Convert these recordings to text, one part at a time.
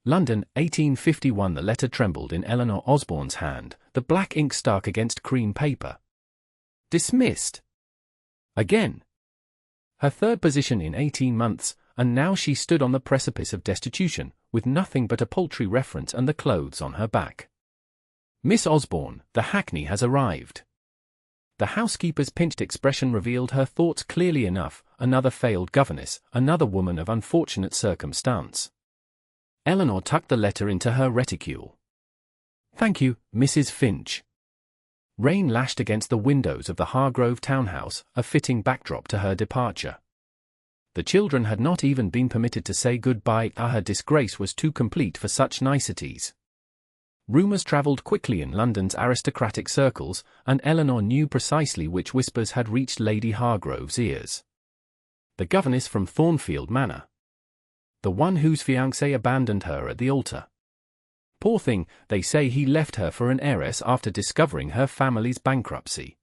London, 1851. The letter trembled in Eleanor Osborne's hand, the black ink stark against cream paper. Dismissed. Again. Her third position in 18 months, and now she stood on the precipice of destitution, with nothing but a paltry reference and the clothes on her back. Miss Osborne, the hackney has arrived. The housekeeper's pinched expression revealed her thoughts clearly enough. Another failed governess, another woman of unfortunate circumstance. Eleanor tucked the letter into her reticule. "Thank you, Mrs. Finch." Rain lashed against the windows of the Hargrove townhouse, a fitting backdrop to her departure. The children had not even been permitted to say goodbye. Her disgrace was too complete for such niceties. Rumours travelled quickly in London's aristocratic circles, and Eleanor knew precisely which whispers had reached Lady Hargrove's ears. The governess from Thornfield Manor. The one whose fiancé abandoned her at the altar. Poor thing, they say he left her for an heiress after discovering her family's bankruptcy.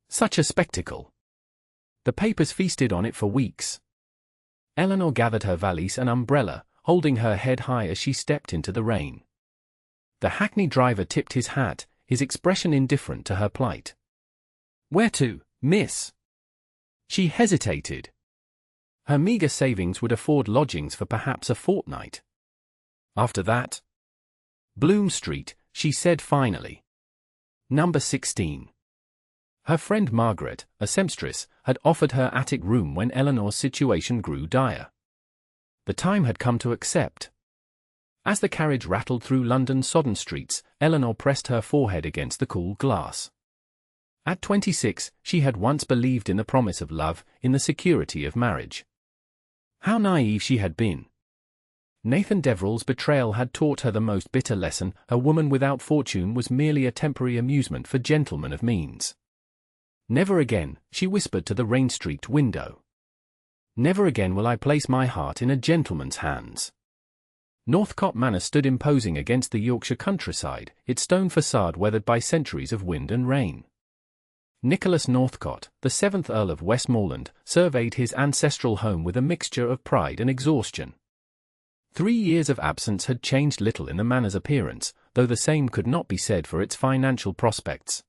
Such a spectacle. The papers feasted on it for weeks. Eleanor gathered her valise and umbrella, holding her head high as she stepped into the rain. The hackney driver tipped his hat, his expression indifferent to her plight. "Where to, miss?" She hesitated. Her meagre savings would afford lodgings for perhaps a fortnight. After that? Bloom Street, she said finally. Number 16. Her friend Margaret, a sempstress, had offered her attic room when Eleanor's situation grew dire. The time had come to accept. As the carriage rattled through London's sodden streets, Eleanor pressed her forehead against the cool glass. At 26, she had once believed in the promise of love, in the security of marriage. How naive she had been. Nathan Deverell's betrayal had taught her the most bitter lesson: a woman without fortune was merely a temporary amusement for gentlemen of means. Never again, she whispered to the rain-streaked window. Never again will I place my heart in a gentleman's hands. Northcott Manor stood imposing against the Yorkshire countryside, its stone facade weathered by centuries of wind and rain. Nicholas Northcott, the 7th Earl of Westmorland, surveyed his ancestral home with a mixture of pride and exhaustion. 3 years of absence had changed little in the manor's appearance, though the same could not be said for its financial prospects.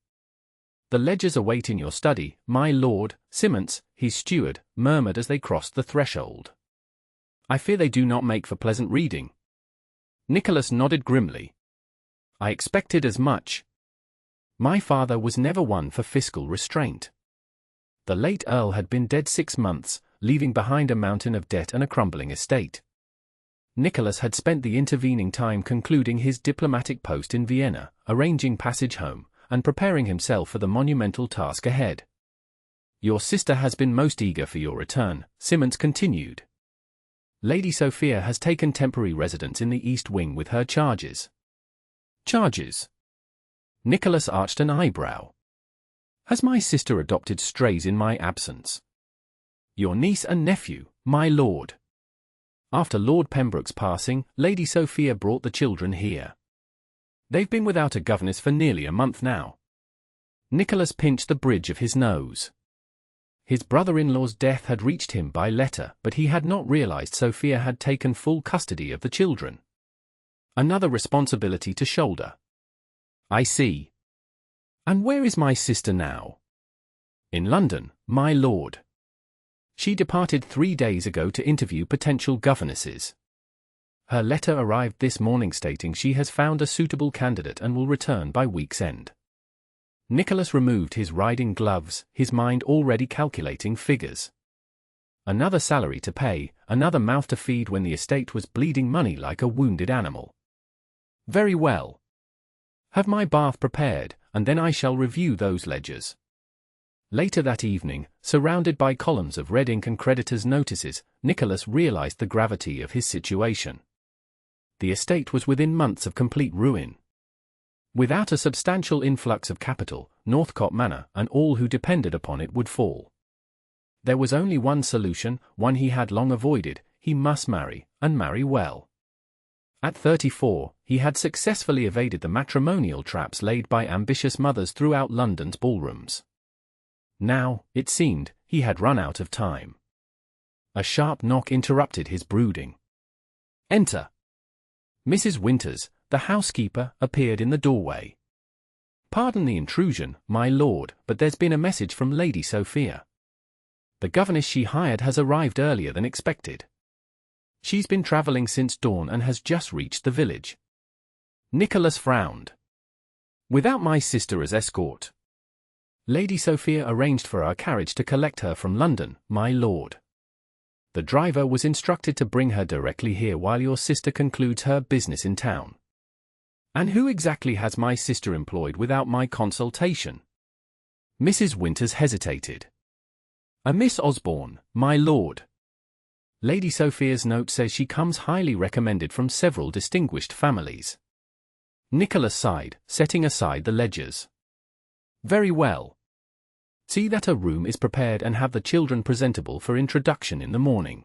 "The ledgers await in your study, my lord," Simmons, his steward, murmured as they crossed the threshold. "I fear they do not make for pleasant reading." Nicholas nodded grimly. "I expected as much. My father was never one for fiscal restraint." The late Earl had been dead 6 months, leaving behind a mountain of debt and a crumbling estate. Nicholas had spent the intervening time concluding his diplomatic post in Vienna, arranging passage home, and preparing himself for the monumental task ahead. "Your sister has been most eager for your return," Simmons continued. "Lady Sophia has taken temporary residence in the East Wing with her charges." "Charges?" Nicholas arched an eyebrow. "Has my sister adopted strays in my absence?" "Your niece and nephew, my lord. After Lord Pembroke's passing, Lady Sophia brought the children here. They've been without a governess for nearly a month now." Nicholas pinched the bridge of his nose. His brother-in-law's death had reached him by letter, but he had not realized Sophia had taken full custody of the children. Another responsibility to shoulder. "I see. And where is my sister now?" "In London, my lord. She departed 3 days ago to interview potential governesses. Her letter arrived this morning stating she has found a suitable candidate and will return by week's end." Nicholas removed his riding gloves, his mind already calculating figures. Another salary to pay, another mouth to feed when the estate was bleeding money like a wounded animal. "Very well. Have my bath prepared, and then I shall review those ledgers." Later that evening, surrounded by columns of red ink and creditors' notices, Nicholas realized the gravity of his situation. The estate was within months of complete ruin. Without a substantial influx of capital, Northcott Manor and all who depended upon it would fall. There was only one solution, one he had long avoided: he must marry, and marry well. At 34, he had successfully evaded the matrimonial traps laid by ambitious mothers throughout London's ballrooms. Now, it seemed, he had run out of time. A sharp knock interrupted his brooding. "Enter." Mrs. Winters, the housekeeper, appeared in the doorway. "Pardon the intrusion, my lord, but there's been a message from Lady Sophia. The governess she hired has arrived earlier than expected. She's been travelling since dawn and has just reached the village." Nicholas frowned. "Without my sister as escort?" "Lady Sophia arranged for our carriage to collect her from London, my lord. The driver was instructed to bring her directly here while your sister concludes her business in town." "And who exactly has my sister employed without my consultation?" Mrs. Winters hesitated. "A Miss Osborne, my lord. Lady Sophia's note says she comes highly recommended from several distinguished families." Nicholas sighed, setting aside the ledgers. "Very well. See that a room is prepared and have the children presentable for introduction in the morning.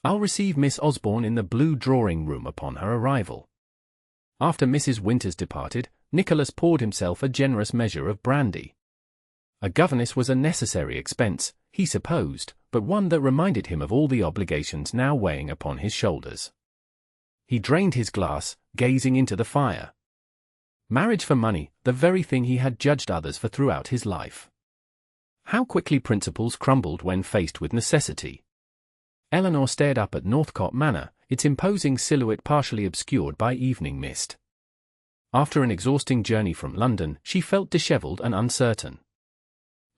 I'll receive Miss Osborne in the blue drawing-room upon her arrival." After Mrs. Winters departed, Nicholas poured himself a generous measure of brandy. A governess was a necessary expense, he supposed, but one that reminded him of all the obligations now weighing upon his shoulders. He drained his glass, gazing into the fire. Marriage for money, the very thing he had judged others for throughout his life. How quickly principles crumbled when faced with necessity. Eleanor stared up at Northcott Manor, its imposing silhouette partially obscured by evening mist. After an exhausting journey from London, she felt dishevelled and uncertain.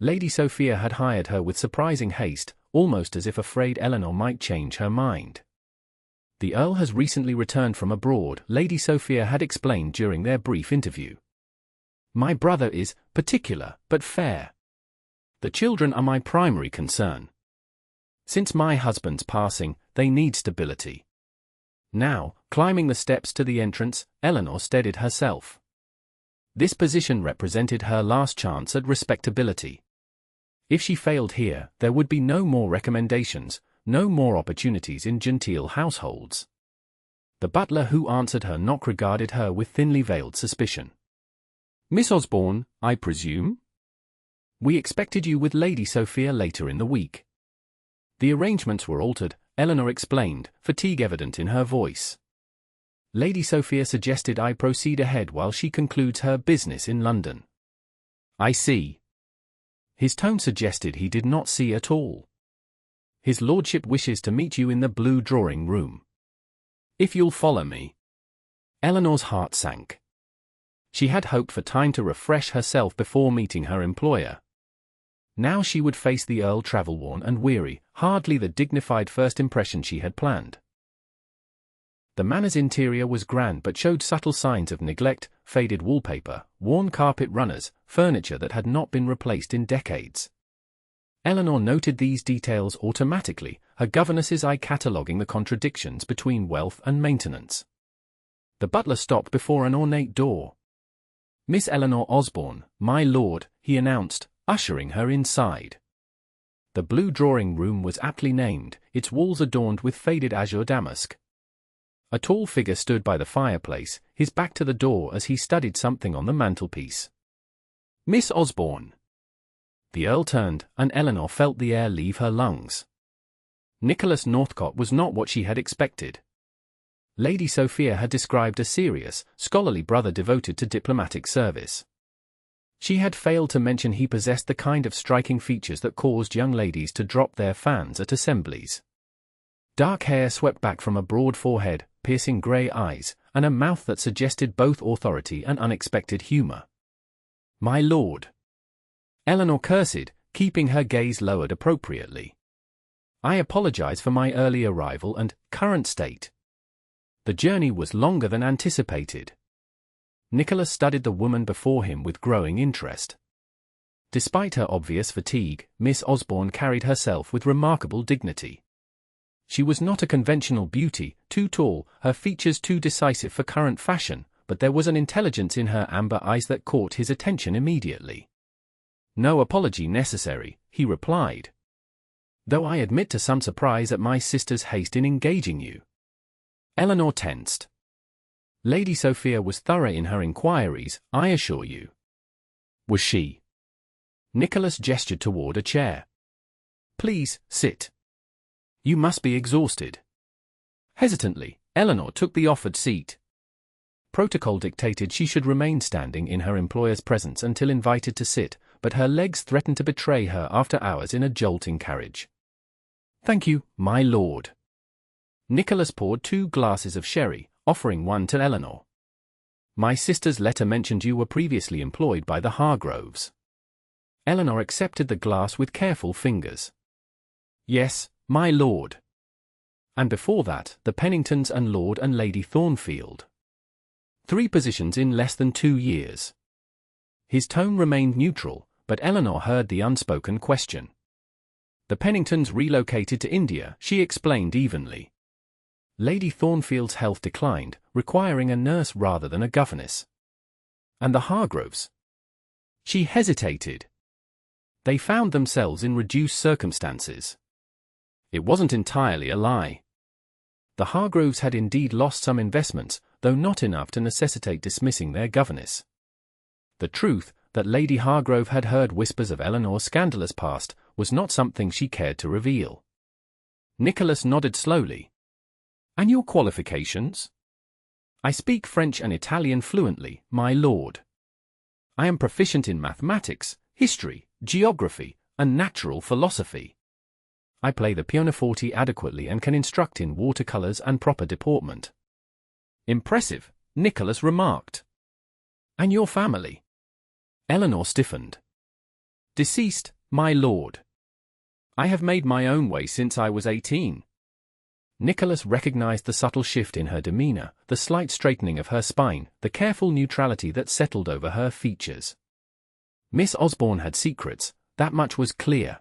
Lady Sophia had hired her with surprising haste, almost as if afraid Eleanor might change her mind. "The Earl has recently returned from abroad," Lady Sophia had explained during their brief interview. "My brother is particular, but fair. The children are my primary concern. Since my husband's passing, they need stability." Now, climbing the steps to the entrance, Eleanor steadied herself. This position represented her last chance at respectability. If she failed here, there would be no more recommendations, no more opportunities in genteel households. The butler who answered her knock regarded her with thinly veiled suspicion. "Miss Osborne, I presume? We expected you with Lady Sophia later in the week." "The arrangements were altered," Eleanor explained, fatigue evident in her voice. "Lady Sophia suggested I proceed ahead while she concludes her business in London." "I see." His tone suggested he did not see at all. "His lordship wishes to meet you in the blue drawing-room. If you'll follow me." Eleanor's heart sank. She had hoped for time to refresh herself before meeting her employer. Now she would face the Earl travel-worn and weary, hardly the dignified first impression she had planned. The manor's interior was grand but showed subtle signs of neglect: faded wallpaper, worn carpet runners, furniture that had not been replaced in decades. Eleanor noted these details automatically, her governess's eye cataloguing the contradictions between wealth and maintenance. The butler stopped before an ornate door. "Miss Eleanor Osborne, my lord," he announced, ushering her inside. The blue drawing-room was aptly named, its walls adorned with faded azure damask. A tall figure stood by the fireplace, his back to the door as he studied something on the mantelpiece. "Miss Osborne." The Earl turned, and Eleanor felt the air leave her lungs. Nicholas Northcott was not what she had expected. Lady Sophia had described a serious, scholarly brother devoted to diplomatic service. She had failed to mention he possessed the kind of striking features that caused young ladies to drop their fans at assemblies. Dark hair swept back from a broad forehead, piercing grey eyes, and a mouth that suggested both authority and unexpected humour. "My lord." Eleanor cursed, keeping her gaze lowered appropriately. "I apologize for my early arrival and current state. The journey was longer than anticipated." Nicholas studied the woman before him with growing interest. Despite her obvious fatigue, Miss Osborne carried herself with remarkable dignity. She was not a conventional beauty, too tall, her features too decisive for current fashion, but there was an intelligence in her amber eyes that caught his attention immediately. "No apology necessary," he replied. "Though I admit to some surprise at my sister's haste in engaging you." Eleanor tensed. Lady Sophia was thorough in her inquiries, I assure you. Was she? Nicholas gestured toward a chair. "Please, sit. You must be exhausted." Hesitantly, Eleanor took the offered seat. Protocol dictated she should remain standing in her employer's presence until invited to sit, but her legs threatened to betray her after hours in a jolting carriage. "Thank you, my lord." Nicholas poured 2 glasses of sherry, offering one to Eleanor. "My sister's letter mentioned you were previously employed by the Hargroves." Eleanor accepted the glass with careful fingers. "Yes, my lord. And before that, the Penningtons and Lord and Lady Thornfield. 3 positions in less than 2 years." His tone remained neutral, but Eleanor heard the unspoken question. "The Penningtons relocated to India," she explained evenly. "Lady Thornfield's health declined, requiring a nurse rather than a governess." "And the Hargroves?" She hesitated. "They found themselves in reduced circumstances." It wasn't entirely a lie. The Hargroves had indeed lost some investments, though not enough to necessitate dismissing their governess. The truth, that Lady Hargrove had heard whispers of Eleanor's scandalous past, was not something she cared to reveal. Nicholas nodded slowly. "And your qualifications?" "I speak French and Italian fluently, my lord. I am proficient in mathematics, history, geography, and natural philosophy. I play the pianoforte adequately and can instruct in watercolors and proper deportment." "Impressive," Nicholas remarked. "And your family?" Eleanor stiffened. "Deceased, my lord. I have made my own way since I was 18. Nicholas recognized the subtle shift in her demeanor, the slight straightening of her spine, the careful neutrality that settled over her features. Miss Osborne had secrets, that much was clear.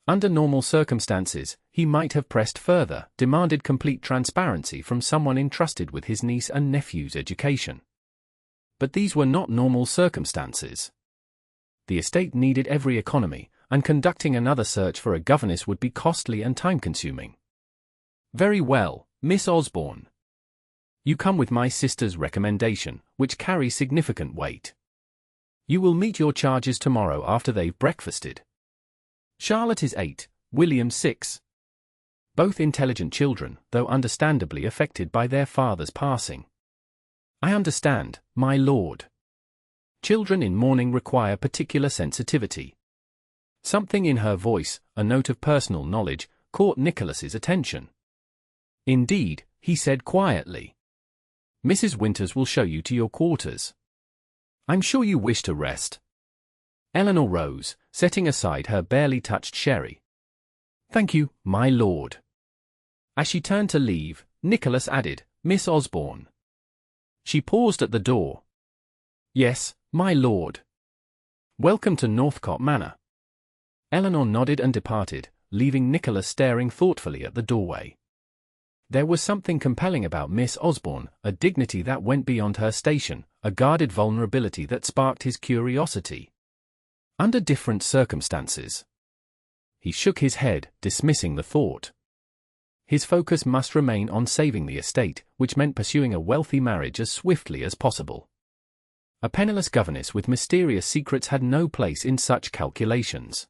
Under normal circumstances, he might have pressed further, demanded complete transparency from someone entrusted with his niece and nephew's education. But these were not normal circumstances. The estate needed every economy, and conducting another search for a governess would be costly and time-consuming. "Very well, Miss Osborne. You come with my sister's recommendation, which carries significant weight. You will meet your charges tomorrow after they've breakfasted. Charlotte is 8, William 6. Both intelligent children, though understandably affected by their father's passing." "I understand, my lord. Children in mourning require particular sensitivity." Something in her voice, a note of personal knowledge, caught Nicholas's attention. "Indeed," he said quietly. "Mrs. Winters will show you to your quarters. I'm sure you wish to rest." Eleanor rose, setting aside her barely touched sherry. "Thank you, my lord." As she turned to leave, Nicholas added, "Miss Osborne." She paused at the door. "Yes, my lord." "Welcome to Northcott Manor." Eleanor nodded and departed, leaving Nicholas staring thoughtfully at the doorway. There was something compelling about Miss Osborne, a dignity that went beyond her station, a guarded vulnerability that sparked his curiosity. Under different circumstances. He shook his head, dismissing the thought. His focus must remain on saving the estate, which meant pursuing a wealthy marriage as swiftly as possible. A penniless governess with mysterious secrets had no place in such calculations.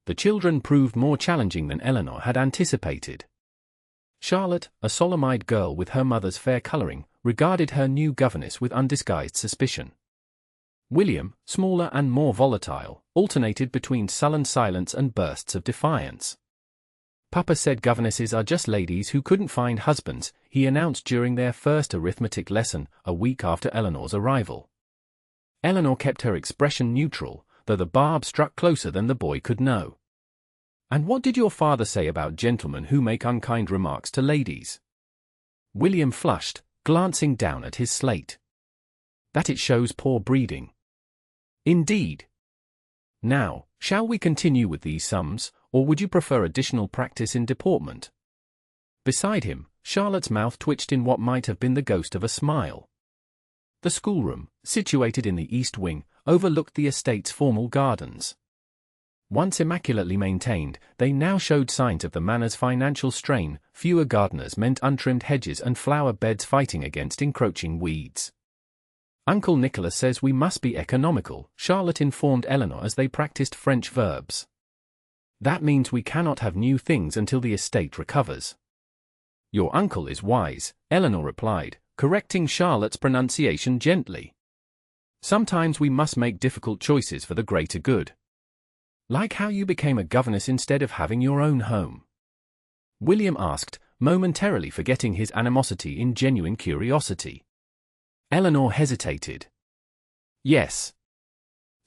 The children proved more challenging than Eleanor had anticipated. Charlotte, a solemn-eyed girl with her mother's fair coloring, regarded her new governess with undisguised suspicion. William, smaller and more volatile, alternated between sullen silence and bursts of defiance. "Papa said governesses are just ladies who couldn't find husbands," he announced during their first arithmetic lesson, a week after Eleanor's arrival. Eleanor kept her expression neutral, though the barb struck closer than the boy could know. "And what did your father say about gentlemen who make unkind remarks to ladies?" William flushed, glancing down at his slate. "That it shows poor breeding." "Indeed. Now, shall we continue with these sums, or would you prefer additional practice in deportment?" Beside him, Charlotte's mouth twitched in what might have been the ghost of a smile. The schoolroom, situated in the east wing, overlooked the estate's formal gardens. Once immaculately maintained, they now showed signs of the manor's financial strain. Fewer gardeners meant untrimmed hedges and flower beds fighting against encroaching weeds. "Uncle Nicholas says we must be economical," Charlotte informed Eleanor as they practiced French verbs. "That means we cannot have new things until the estate recovers." Your uncle is wise, Eleanor replied, correcting Charlotte's pronunciation gently. Sometimes we must make difficult choices for the greater good. Like how you became a governess instead of having your own home. William asked, momentarily forgetting his animosity in genuine curiosity. Eleanor hesitated. Yes.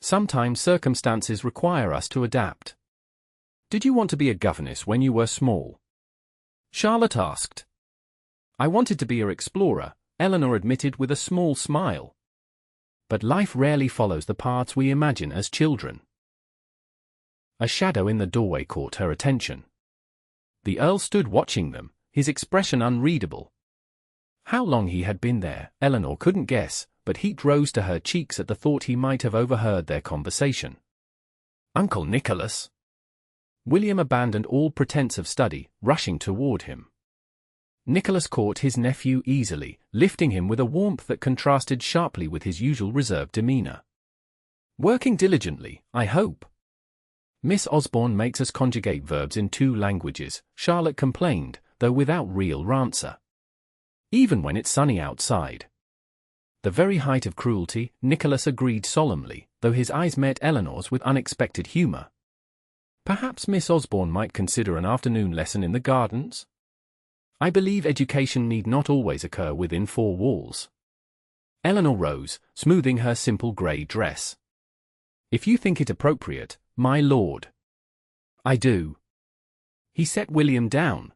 Sometimes circumstances require us to adapt. Did you want to be a governess when you were small? Charlotte asked. I wanted to be an explorer, Eleanor admitted with a small smile. But life rarely follows the paths we imagine as children. A shadow in the doorway caught her attention. The Earl stood watching them, his expression unreadable. How long he had been there, Eleanor couldn't guess, but heat rose to her cheeks at the thought he might have overheard their conversation. Uncle Nicholas? William abandoned all pretense of study, rushing toward him. Nicholas caught his nephew easily, lifting him with a warmth that contrasted sharply with his usual reserved demeanor. Working diligently, I hope. Miss Osborne makes us conjugate verbs in 2 languages, Charlotte complained, though without real answer. Even when it's sunny outside. The very height of cruelty, Nicholas agreed solemnly, though his eyes met Eleanor's with unexpected humor. Perhaps Miss Osborne might consider an afternoon lesson in the gardens? I believe education need not always occur within 4 walls. Eleanor rose, smoothing her simple grey dress. If you think it appropriate, my lord. I do. He set William down.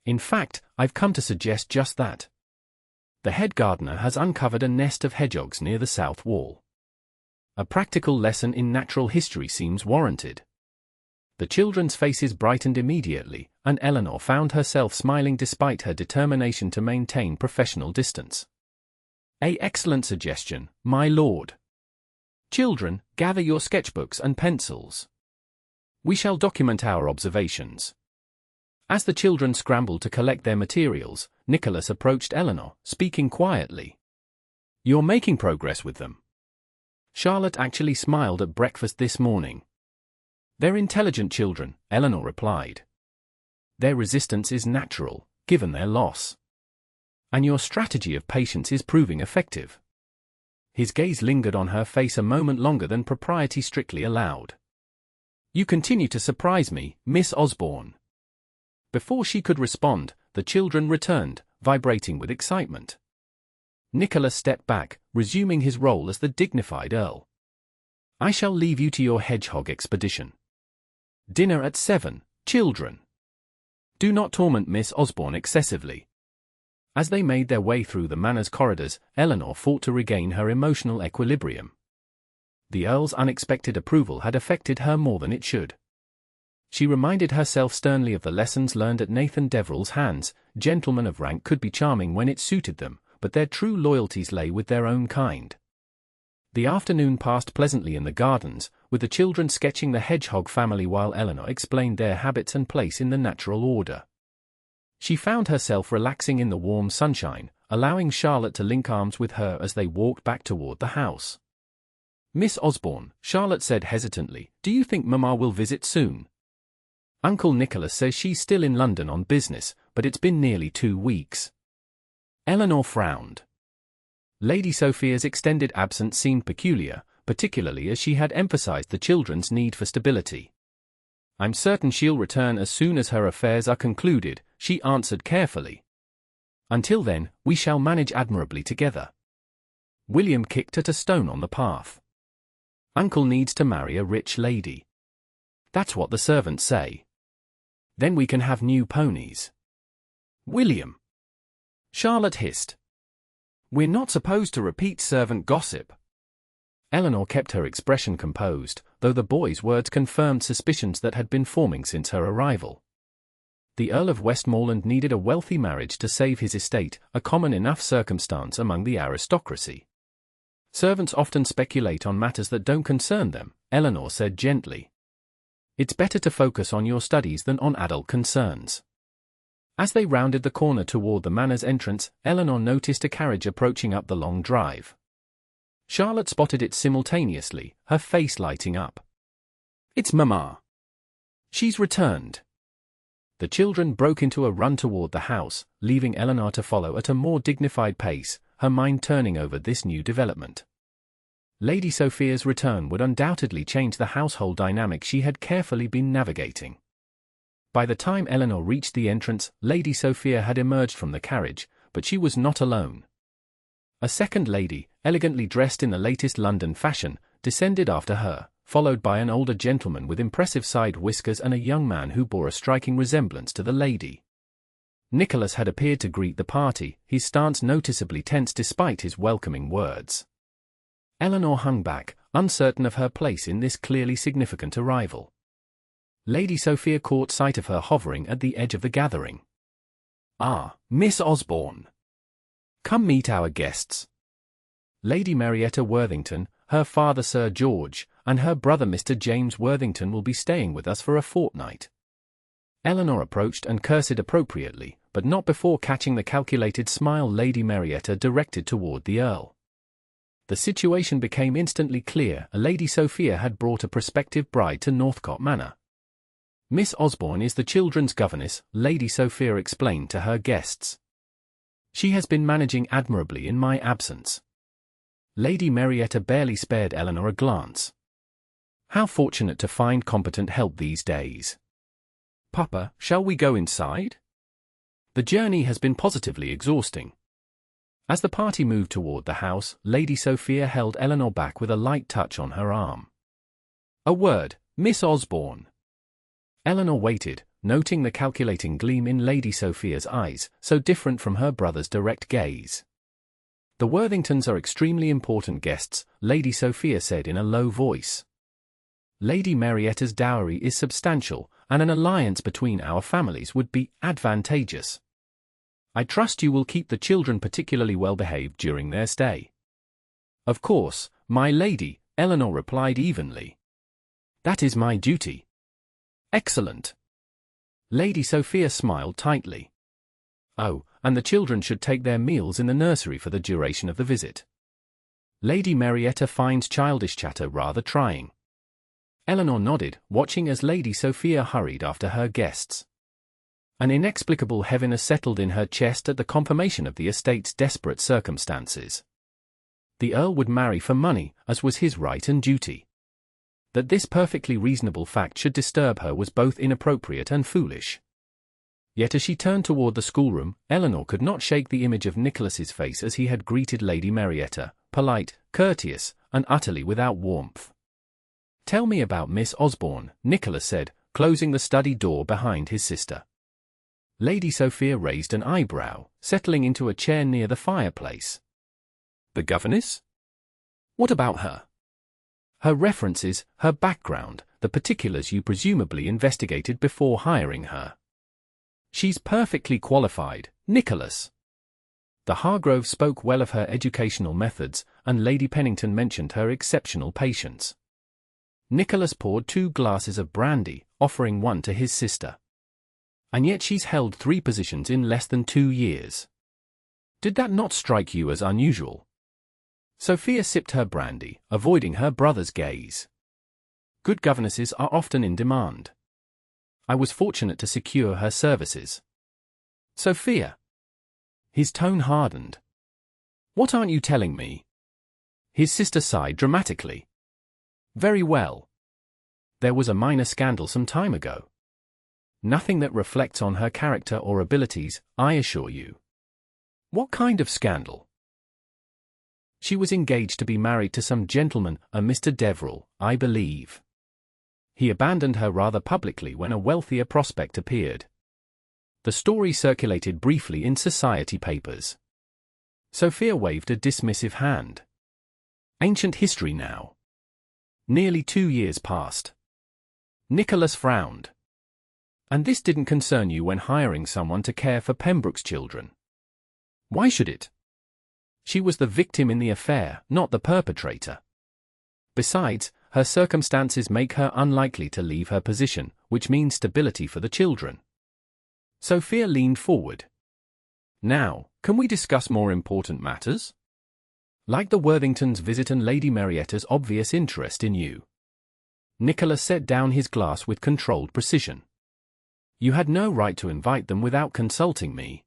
In fact, I've come to suggest just that. The head gardener has uncovered a nest of hedgehogs near the south wall. A practical lesson in natural history seems warranted. The children's faces brightened immediately, and Eleanor found herself smiling despite her determination to maintain professional distance. An excellent suggestion, my lord. Children, gather your sketchbooks and pencils. We shall document our observations. As the children scrambled to collect their materials, Nicholas approached Eleanor, speaking quietly. You're making progress with them. Charlotte actually smiled at breakfast this morning. They're intelligent children, Eleanor replied. Their resistance is natural, given their loss. And your strategy of patience is proving effective. His gaze lingered on her face a moment longer than propriety strictly allowed. You continue to surprise me, Miss Osborne. Before she could respond, the children returned, vibrating with excitement. Nicholas stepped back, resuming his role as the dignified Earl. I shall leave you to your hedgehog expedition. Dinner at 7, children. Do not torment Miss Osborne excessively. As they made their way through the manor's corridors, Eleanor fought to regain her emotional equilibrium. The Earl's unexpected approval had affected her more than it should. She reminded herself sternly of the lessons learned at Nathan Deverell's hands. Gentlemen of rank could be charming when it suited them, but their true loyalties lay with their own kind. The afternoon passed pleasantly in the gardens, with the children sketching the hedgehog family while Eleanor explained their habits and place in the natural order. She found herself relaxing in the warm sunshine, allowing Charlotte to link arms with her as they walked back toward the house. Miss Osborne, Charlotte said hesitantly, do you think Mamma will visit soon? Uncle Nicholas says she's still in London on business, but it's been nearly 2 weeks. Eleanor frowned. Lady Sophia's extended absence seemed peculiar, particularly as she had emphasized the children's need for stability. I'm certain she'll return as soon as her affairs are concluded, she answered carefully. Until then, we shall manage admirably together. William kicked at a stone on the path. Uncle needs to marry a rich lady. That's what the servants say. Then we can have new ponies. William. Charlotte hissed. We're not supposed to repeat servant gossip. Eleanor kept her expression composed, though the boy's words confirmed suspicions that had been forming since her arrival. The Earl of Westmorland needed a wealthy marriage to save his estate, a common enough circumstance among the aristocracy. Servants often speculate on matters that don't concern them, Eleanor said gently. It's better to focus on your studies than on adult concerns. As they rounded the corner toward the manor's entrance, Eleanor noticed a carriage approaching up the long drive. Charlotte spotted it simultaneously, her face lighting up. It's Mamma. She's returned. The children broke into a run toward the house, leaving Eleanor to follow at a more dignified pace, her mind turning over this new development. Lady Sophia's return would undoubtedly change the household dynamic she had carefully been navigating. By the time Eleanor reached the entrance, Lady Sophia had emerged from the carriage, but she was not alone. A second lady, elegantly dressed in the latest London fashion, descended after her, followed by an older gentleman with impressive side whiskers and a young man who bore a striking resemblance to the lady. Nicholas had appeared to greet the party, his stance noticeably tense despite his welcoming words. Eleanor hung back, uncertain of her place in this clearly significant arrival. Lady Sophia caught sight of her hovering at the edge of the gathering. "Ah, Miss Osborne. Come meet our guests. Lady Marietta Worthington, her father Sir George, and her brother Mr. James Worthington will be staying with us for a fortnight." Eleanor approached and cursed appropriately, but not before catching the calculated smile Lady Marietta directed toward the Earl. The situation became instantly clear. Lady Sophia had brought a prospective bride to Northcott Manor. "Miss Osborne is the children's governess," Lady Sophia explained to her guests. "She has been managing admirably in my absence." Lady Marietta barely spared Eleanor a glance. How fortunate to find competent help these days. "Papa, shall we go inside? The journey has been positively exhausting." As the party moved toward the house, Lady Sophia held Eleanor back with a light touch on her arm. "A word, Miss Osborne." Eleanor waited, noting the calculating gleam in Lady Sophia's eyes, so different from her brother's direct gaze. "The Worthingtons are extremely important guests," Lady Sophia said in a low voice. "Lady Marietta's dowry is substantial, and an alliance between our families would be advantageous. I trust you will keep the children particularly well behaved during their stay." "Of course, my lady," Eleanor replied evenly. "That is my duty." "Excellent." Lady Sophia smiled tightly. "Oh, and the children should take their meals in the nursery for the duration of the visit." Lady Marietta finds childish chatter rather trying. Eleanor nodded, watching as Lady Sophia hurried after her guests. An inexplicable heaviness settled in her chest at the confirmation of the estate's desperate circumstances. The Earl would marry for money, as was his right and duty. That this perfectly reasonable fact should disturb her was both inappropriate and foolish. Yet as she turned toward the schoolroom, Eleanor could not shake the image of Nicholas's face as he had greeted Lady Marietta, polite, courteous, and utterly without warmth. "Tell me about Miss Osborne," Nicholas said, closing the study door behind his sister. Lady Sophia raised an eyebrow, settling into a chair near the fireplace. "The governess? What about her?" "Her references, her background, the particulars you presumably investigated before hiring her." "She's perfectly qualified, Nicholas." The Hargrove spoke well of her educational methods, and Lady Pennington mentioned her exceptional patience. Nicholas poured 2 glasses of brandy, offering one to his sister. "And yet she's held 3 positions in less than 2 years. Did that not strike you as unusual?" Sophia sipped her brandy, avoiding her brother's gaze. "Good governesses are often in demand. I was fortunate to secure her services." "Sophia." His tone hardened. "What aren't you telling me?" His sister sighed dramatically. "Very well. There was a minor scandal some time ago. Nothing that reflects on her character or abilities, I assure you." "What kind of scandal?" "She was engaged to be married to some gentleman, a Mr. Deverell, I believe. He abandoned her rather publicly when a wealthier prospect appeared. The story circulated briefly in society papers." Sophia waved a dismissive hand. "Ancient history now. Nearly 2 years passed." Nicholas frowned. "And this didn't concern you when hiring someone to care for Pembroke's children?" "Why should it? She was the victim in the affair, not the perpetrator. Besides, her circumstances make her unlikely to leave her position, which means stability for the children." Sophia leaned forward. "Now, can we discuss more important matters? Like the Worthingtons' visit and Lady Marietta's obvious interest in you." Nicholas set down his glass with controlled precision. You had no right to invite them without consulting me.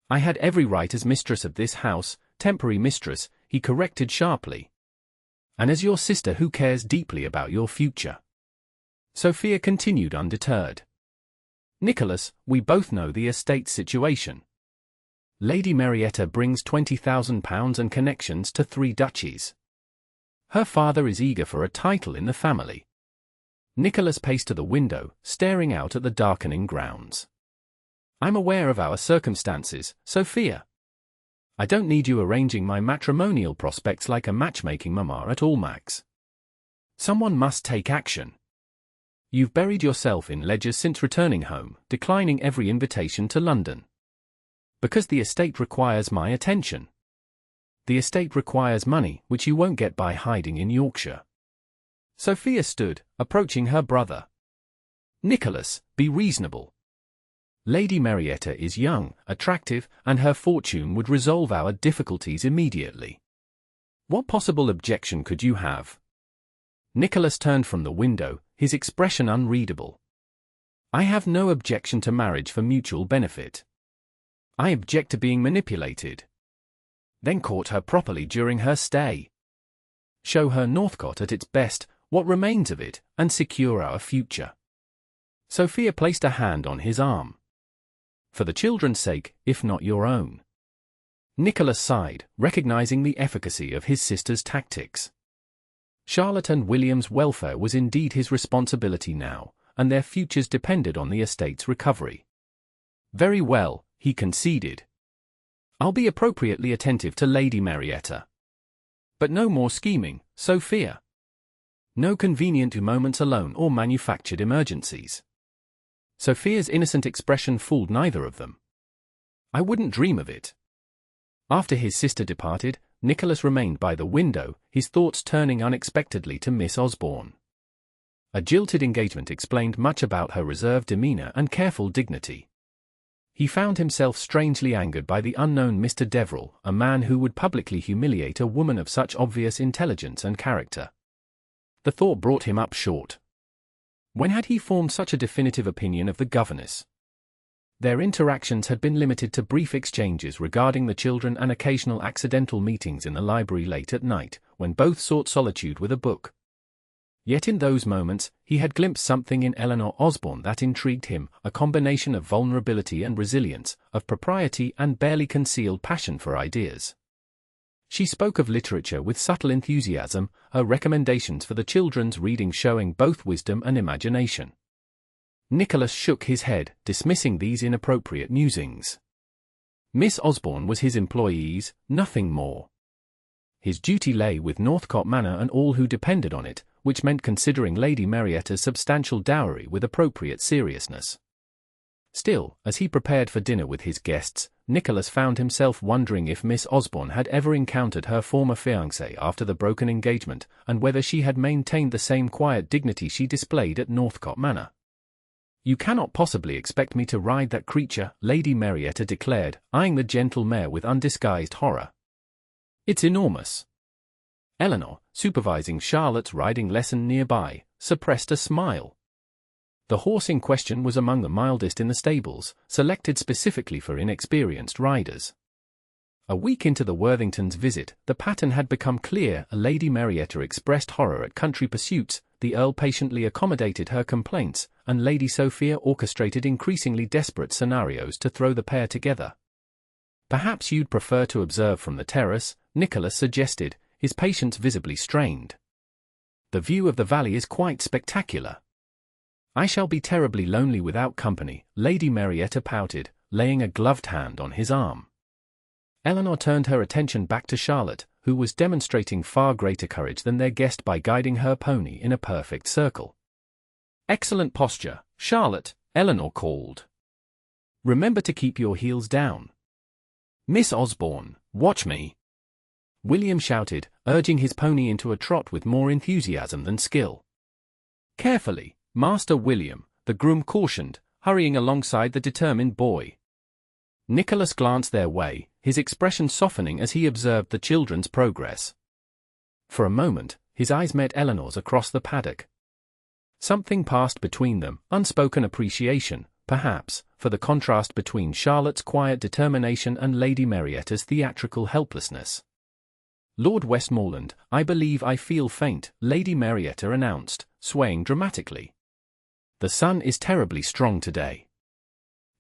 I had every right as mistress of this house, temporary mistress, he corrected sharply. And as your sister who cares deeply about your future. Sophia continued undeterred. Nicholas, we both know the estate's situation. Lady Marietta brings £20,000 and connections to 3 duchies. Her father is eager for a title in the family. Nicholas paced to the window, staring out at the darkening grounds. I'm aware of our circumstances, Sophia. I don't need you arranging my matrimonial prospects like a matchmaking mama at Almack's. Someone must take action. You've buried yourself in ledgers since returning home, declining every invitation to London. Because the estate requires my attention. The estate requires money, which you won't get by hiding in Yorkshire. Sophia stood, approaching her brother. Nicholas, be reasonable. Lady Marietta is young, attractive, and her fortune would resolve our difficulties immediately. What possible objection could you have? Nicholas turned from the window, his expression unreadable. I have no objection to marriage for mutual benefit. I object to being manipulated. Then court her properly during her stay. Show her Northcott at its best, what remains of it, and secure our future. Sophia placed a hand on his arm. For the children's sake, if not your own. Nicholas sighed, recognizing the efficacy of his sister's tactics. Charlotte and William's welfare was indeed his responsibility now, and their futures depended on the estate's recovery. Very well, he conceded. I'll be appropriately attentive to Lady Marietta. But no more scheming, Sophia. No convenient moments alone or manufactured emergencies. Sophia's innocent expression fooled neither of them. I wouldn't dream of it. After his sister departed, Nicholas remained by the window, his thoughts turning unexpectedly to Miss Osborne. A jilted engagement explained much about her reserved demeanour and careful dignity. He found himself strangely angered by the unknown Mr. Deverell, a man who would publicly humiliate a woman of such obvious intelligence and character. The thought brought him up short. When had he formed such a definitive opinion of the governess? Their interactions had been limited to brief exchanges regarding the children and occasional accidental meetings in the library late at night, when both sought solitude with a book. Yet in those moments, he had glimpsed something in Eleanor Osborne that intrigued him, a combination of vulnerability and resilience, of propriety and barely concealed passion for ideas. She spoke of literature with subtle enthusiasm, her recommendations for the children's reading showing both wisdom and imagination. Nicholas shook his head, dismissing these inappropriate musings. Miss Osborne was his employees, nothing more. His duty lay with Northcott Manor and all who depended on it, which meant considering Lady Marietta's substantial dowry with appropriate seriousness. Still, as he prepared for dinner with his guests, Nicholas found himself wondering if Miss Osborne had ever encountered her former fiancé after the broken engagement, and whether she had maintained the same quiet dignity she displayed at Northcott Manor. You cannot possibly expect me to ride that creature, Lady Marietta declared, eyeing the gentle mare with undisguised horror. It's enormous. Eleanor, supervising Charlotte's riding lesson nearby, suppressed a smile. The horse in question was among the mildest in the stables, selected specifically for inexperienced riders. A week into the Worthingtons' visit, the pattern had become clear. Lady Marietta expressed horror at country pursuits, the Earl patiently accommodated her complaints, and Lady Sophia orchestrated increasingly desperate scenarios to throw the pair together. Perhaps you'd prefer to observe from the terrace, Nicholas suggested, his patience visibly strained. The view of the valley is quite spectacular. I shall be terribly lonely without company, Lady Marietta pouted, laying a gloved hand on his arm. Eleanor turned her attention back to Charlotte, who was demonstrating far greater courage than their guest by guiding her pony in a perfect circle. Excellent posture, Charlotte, Eleanor called. Remember to keep your heels down. Miss Osborne, watch me. William shouted, urging his pony into a trot with more enthusiasm than skill. Carefully, Master William, the groom cautioned, hurrying alongside the determined boy. Nicholas glanced their way, his expression softening as he observed the children's progress. For a moment, his eyes met Eleanor's across the paddock. Something passed between them, unspoken appreciation, perhaps, for the contrast between Charlotte's quiet determination and Lady Marietta's theatrical helplessness. "Lord Westmorland, I believe I feel faint," Lady Marietta announced, swaying dramatically. "The sun is terribly strong today."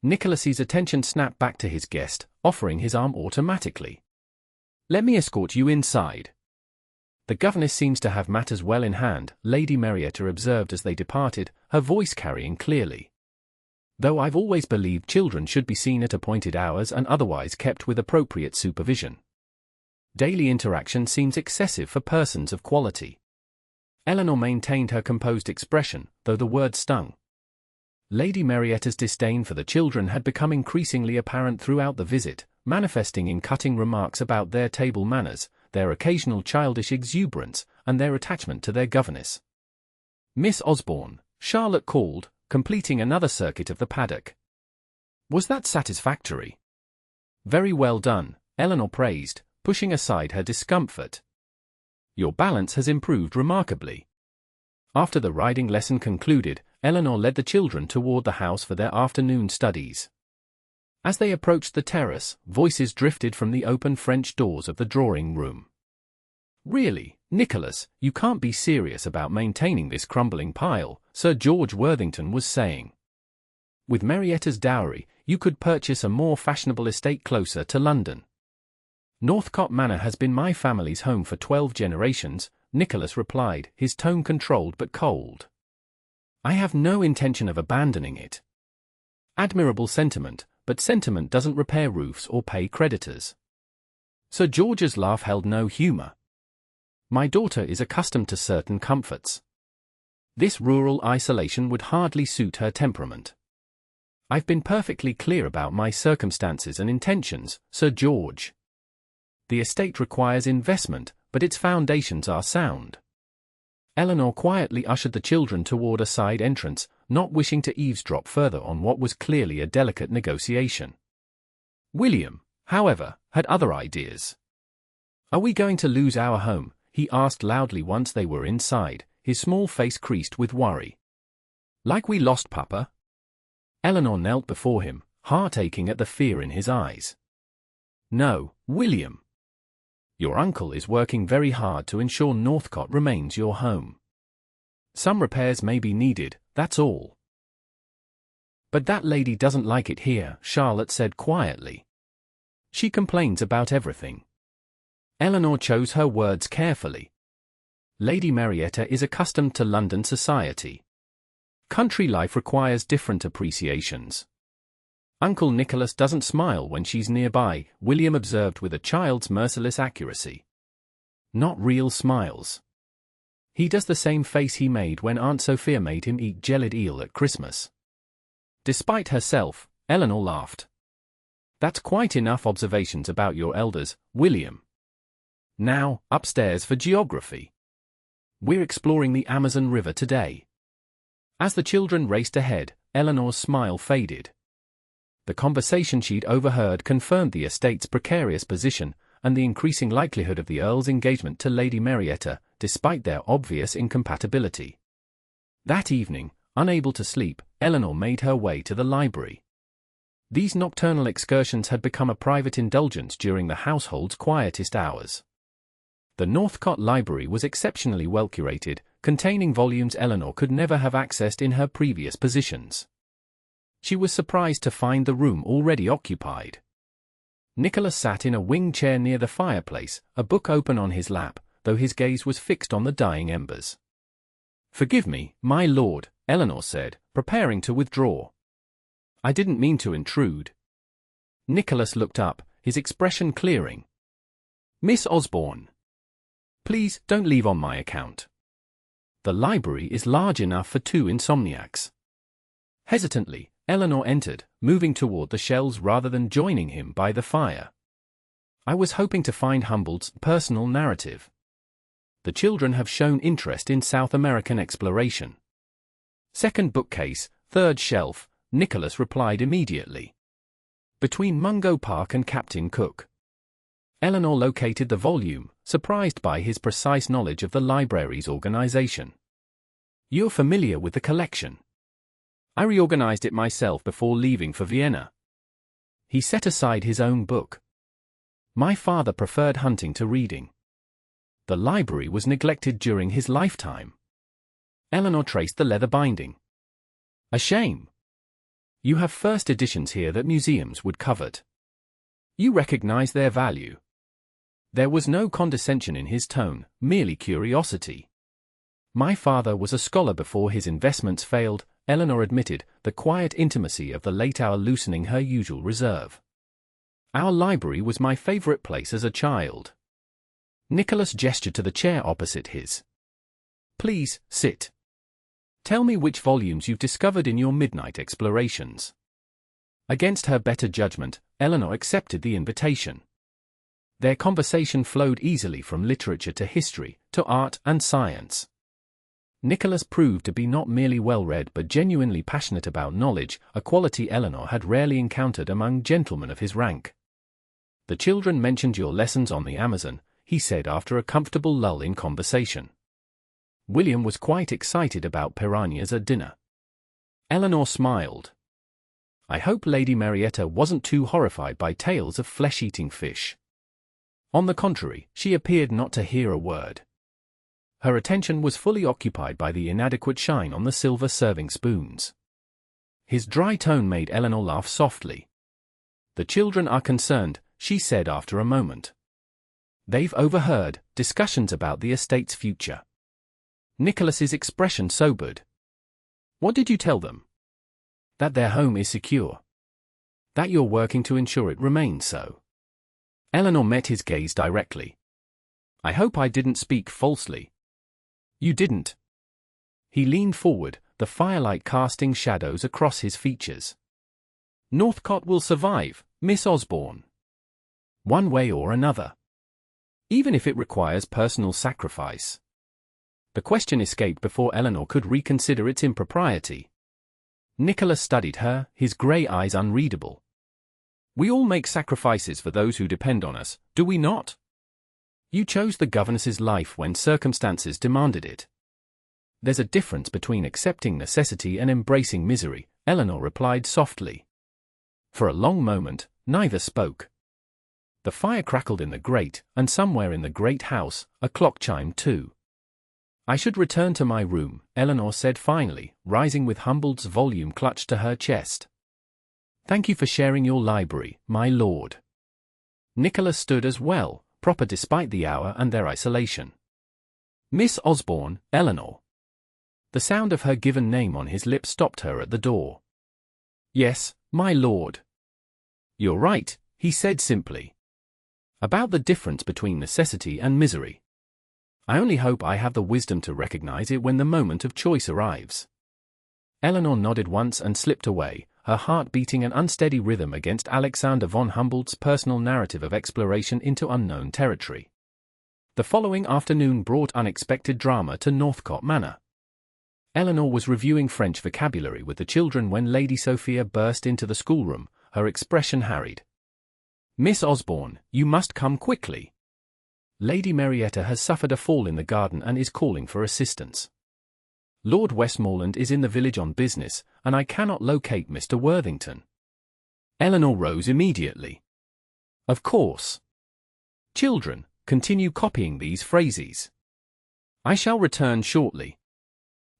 Nicholas's attention snapped back to his guest, offering his arm automatically. "Let me escort you inside." "The governess seems to have matters well in hand," Lady Marietta observed as they departed, her voice carrying clearly. "Though I've always believed children should be seen at appointed hours and otherwise kept with appropriate supervision. Daily interaction seems excessive for persons of quality." Eleanor maintained her composed expression, though the word stung. Lady Marietta's disdain for the children had become increasingly apparent throughout the visit, manifesting in cutting remarks about their table manners, their occasional childish exuberance, and their attachment to their governess. "Miss Osborne," Charlotte called, completing another circuit of the paddock. "Was that satisfactory?" "Very well done," Eleanor praised, pushing aside her discomfort. "Your balance has improved remarkably." After the riding lesson concluded, Eleanor led the children toward the house for their afternoon studies. As they approached the terrace, voices drifted from the open French doors of the drawing room. "Really, Nicholas, you can't be serious about maintaining this crumbling pile," Sir George Worthington was saying. "With Marietta's dowry, you could purchase a more fashionable estate closer to London." "Northcott Manor has been my family's home for 12 generations, Nicholas replied, his tone controlled but cold. "I have no intention of abandoning it." "Admirable sentiment, but sentiment doesn't repair roofs or pay creditors." Sir George's laugh held no humor. "My daughter is accustomed to certain comforts. This rural isolation would hardly suit her temperament." "I've been perfectly clear about my circumstances and intentions, Sir George. The estate requires investment, but its foundations are sound." Eleanor quietly ushered the children toward a side entrance, not wishing to eavesdrop further on what was clearly a delicate negotiation. William, however, had other ideas. "Are we going to lose our home?" he asked loudly once they were inside, his small face creased with worry. "Like we lost Papa?" Eleanor knelt before him, heart aching at the fear in his eyes. "No, William. Your uncle is working very hard to ensure Northcott remains your home. Some repairs may be needed, that's all." "But that lady doesn't like it here," Charlotte said quietly. "She complains about everything." Eleanor chose her words carefully. "Lady Marietta is accustomed to London society. Country life requires different appreciations." "Uncle Nicholas doesn't smile when she's nearby," William observed with a child's merciless accuracy. "Not real smiles. He does the same face he made when Aunt Sophia made him eat jellied eel at Christmas." Despite herself, Eleanor laughed. "That's quite enough observations about your elders, William. Now, upstairs for geography. We're exploring the Amazon River today." As the children raced ahead, Eleanor's smile faded. The conversation she'd overheard confirmed the estate's precarious position and the increasing likelihood of the Earl's engagement to Lady Marietta, despite their obvious incompatibility. That evening, unable to sleep, Eleanor made her way to the library. These nocturnal excursions had become a private indulgence during the household's quietest hours. The Northcott Library was exceptionally well curated, containing volumes Eleanor could never have accessed in her previous positions. She was surprised to find the room already occupied. Nicholas sat in a wing chair near the fireplace, a book open on his lap, though his gaze was fixed on the dying embers. "Forgive me, my lord," Eleanor said, preparing to withdraw. "I didn't mean to intrude." Nicholas looked up, his expression clearing. "Miss Osborne. Please don't leave on my account. The library is large enough for 2 insomniacs." Hesitantly, Eleanor entered, moving toward the shelves rather than joining him by the fire. "I was hoping to find Humboldt's personal narrative. The children have shown interest in South American exploration." "Second bookcase, third shelf," Nicholas replied immediately. "Between Mungo Park and Captain Cook." Eleanor located the volume, surprised by his precise knowledge of the library's organization. "You're familiar with the collection?" I reorganized it myself before leaving for Vienna. He set aside his own book. My father preferred hunting to reading. The library was neglected during his lifetime. Eleanor traced the leather binding. A shame. You have first editions here that museums would covet. You recognize their value. There was no condescension in his tone, merely curiosity. My father was a scholar before his investments failed, Eleanor admitted, the quiet intimacy of the late hour loosening her usual reserve. Our library was my favorite place as a child. Nicholas gestured to the chair opposite his. Please, sit. Tell me which volumes you've discovered in your midnight explorations. Against her better judgment, Eleanor accepted the invitation. Their conversation flowed easily from literature to history, to art and science. Nicholas proved to be not merely well-read but genuinely passionate about knowledge, a quality Eleanor had rarely encountered among gentlemen of his rank. The children mentioned your lessons on the Amazon, he said after a comfortable lull in conversation. William was quite excited about piranhas at dinner. Eleanor smiled. I hope Lady Marietta wasn't too horrified by tales of flesh-eating fish. On the contrary, she appeared not to hear a word. Her attention was fully occupied by the inadequate shine on the silver serving spoons. His dry tone made Eleanor laugh softly. The children are concerned, she said after a moment. They've overheard discussions about the estate's future. Nicholas's expression sobered. What did you tell them? That their home is secure. That you're working to ensure it remains so. Eleanor met his gaze directly. I hope I didn't speak falsely. You didn't. He leaned forward, the firelight casting shadows across his features. Northcott will survive, Miss Osborne. One way or another. Even if it requires personal sacrifice. The question escaped before Eleanor could reconsider its impropriety. Nicholas studied her, his grey eyes unreadable. We all make sacrifices for those who depend on us, do we not? You chose the governess's life when circumstances demanded it. There's a difference between accepting necessity and embracing misery, Eleanor replied softly. For a long moment, neither spoke. The fire crackled in the grate, and somewhere in the great house, a clock chimed too. I should return to my room, Eleanor said finally, rising with Humboldt's volume clutched to her chest. Thank you for sharing your library, my lord. Nicholas stood as well, proper despite the hour and their isolation. Miss Osborne, Eleanor. The sound of her given name on his lips stopped her at the door. Yes, my lord. You're right, he said simply. About the difference between necessity and misery. I only hope I have the wisdom to recognize it when the moment of choice arrives. Eleanor nodded once and slipped away, her heart beating an unsteady rhythm against Alexander von Humboldt's personal narrative of exploration into unknown territory. The following afternoon brought unexpected drama to Northcott Manor. Eleanor was reviewing French vocabulary with the children when Lady Sophia burst into the schoolroom, her expression harried. Miss Osborne, you must come quickly. Lady Marietta has suffered a fall in the garden and is calling for assistance. Lord Westmorland is in the village on business, and I cannot locate Mr. Worthington. Eleanor rose immediately. Of course. Children, continue copying these phrases. I shall return shortly.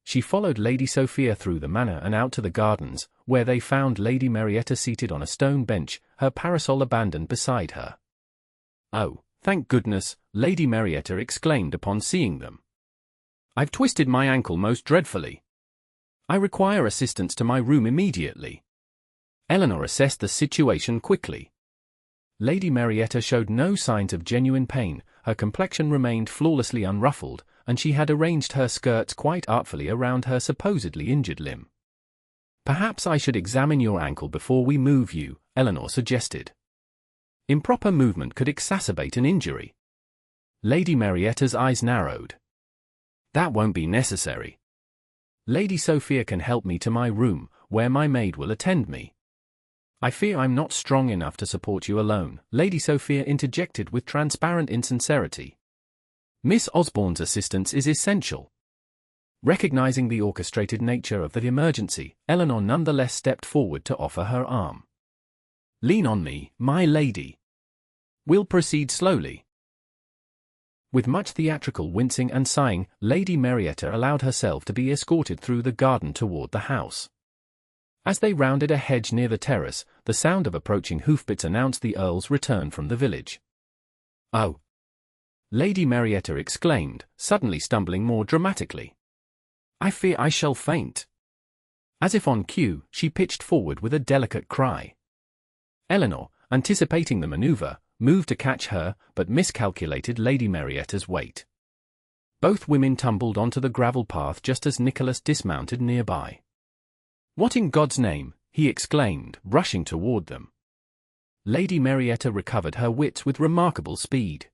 She followed Lady Sophia through the manor and out to the gardens, where they found Lady Marietta seated on a stone bench, her parasol abandoned beside her. Oh, thank goodness, Lady Marietta exclaimed upon seeing them. I've twisted my ankle most dreadfully. I require assistance to my room immediately. Eleanor assessed the situation quickly. Lady Marietta showed no signs of genuine pain, her complexion remained flawlessly unruffled, and she had arranged her skirts quite artfully around her supposedly injured limb. Perhaps I should examine your ankle before we move you, Eleanor suggested. Improper movement could exacerbate an injury. Lady Marietta's eyes narrowed. That won't be necessary. Lady Sophia can help me to my room, where my maid will attend me. I fear I'm not strong enough to support you alone, Lady Sophia interjected with transparent insincerity. Miss Osborne's assistance is essential. Recognizing the orchestrated nature of the emergency, Eleanor nonetheless stepped forward to offer her arm. "Lean on me, my lady. We'll proceed slowly." With much theatrical wincing and sighing, Lady Marietta allowed herself to be escorted through the garden toward the house. As they rounded a hedge near the terrace, the sound of approaching hoofbeats announced the Earl's return from the village. "Oh!" Lady Marietta exclaimed, suddenly stumbling more dramatically. "I fear I shall faint." As if on cue, she pitched forward with a delicate cry. Eleanor, anticipating the maneuver, moved to catch her, but miscalculated Lady Marietta's weight. Both women tumbled onto the gravel path just as Nicholas dismounted nearby. "What in God's name?" he exclaimed, rushing toward them. Lady Marietta recovered her wits with remarkable speed.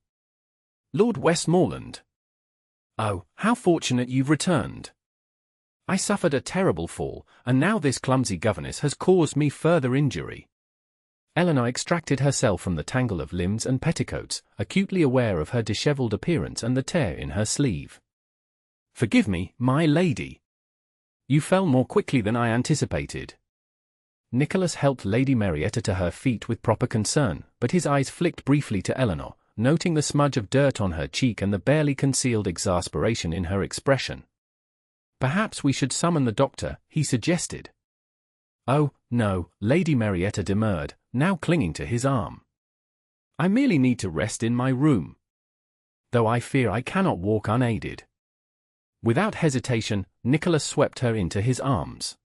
"Lord Westmorland. Oh, how fortunate you've returned. I suffered a terrible fall, and now this clumsy governess has caused me further injury." Eleanor extracted herself from the tangle of limbs and petticoats, acutely aware of her disheveled appearance and the tear in her sleeve. "Forgive me, my lady. You fell more quickly than I anticipated." Nicholas helped Lady Marietta to her feet with proper concern, but his eyes flicked briefly to Eleanor, noting the smudge of dirt on her cheek and the barely concealed exasperation in her expression. "Perhaps we should summon the doctor," he suggested. "Oh, no," Lady Marietta demurred, now clinging to his arm. "I merely need to rest in my room. Though I fear I cannot walk unaided." Without hesitation, Nicholas swept her into his arms.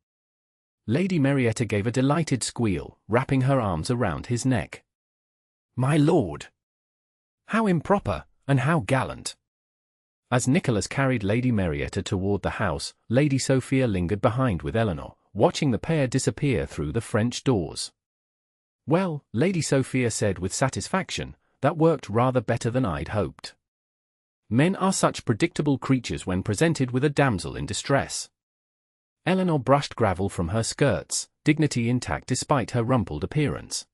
Lady Marietta gave a delighted squeal, wrapping her arms around his neck. "My lord! How improper, and how gallant!" As Nicholas carried Lady Marietta toward the house, Lady Sophia lingered behind with Eleanor, watching the pair disappear through the French doors. "Well," Lady Sophia said with satisfaction, "that worked rather better than I'd hoped. Men are such predictable creatures when presented with a damsel in distress." Eleanor brushed gravel from her skirts, dignity intact despite her rumpled appearance.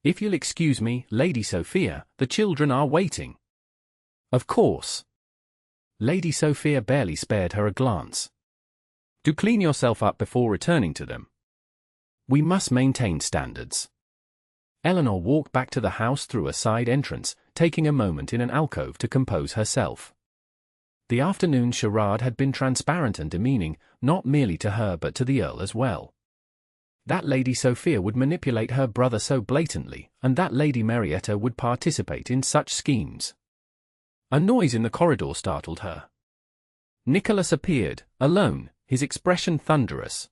"If you'll excuse me, Lady Sophia, the children are waiting." "Of course." Lady Sophia barely spared her a glance. "Do clean yourself up before returning to them. We must maintain standards." Eleanor walked back to the house through a side entrance, taking a moment in an alcove to compose herself. The afternoon charade had been transparent and demeaning, not merely to her but to the Earl as well. That Lady Sophia would manipulate her brother so blatantly, and that Lady Marietta would participate in such schemes. A noise in the corridor startled her. Nicholas appeared, alone, his expression thunderous.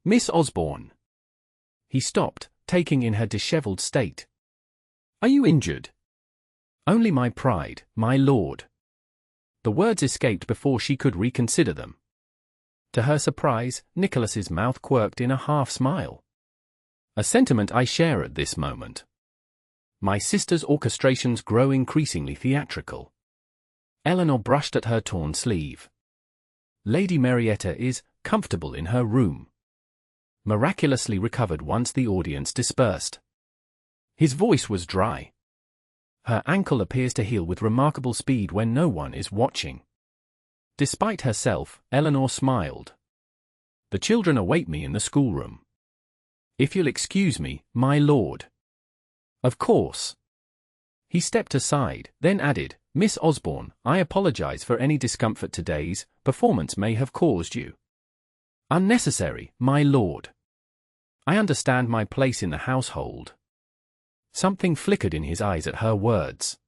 "Miss Osborne." He stopped, taking in her disheveled state. "Are you injured?" "Only my pride, my lord." The words escaped before she could reconsider them. To her surprise, Nicholas's mouth quirked in a half-smile. "A sentiment I share at this moment. My sister's orchestrations grow increasingly theatrical." Eleanor brushed at her torn sleeve. "Lady Marietta is comfortable in her room. Miraculously recovered once the audience dispersed." His voice was dry. "Her ankle appears to heal with remarkable speed when no one is watching." Despite herself, Eleanor smiled. "The children await me in the schoolroom. If you'll excuse me, my lord." "Of course." He stepped aside, then added, "Miss Osborne, I apologize for any discomfort today's performance may have caused you." "Unnecessary, my lord. I understand my place in the household." Something flickered in his eyes at her words.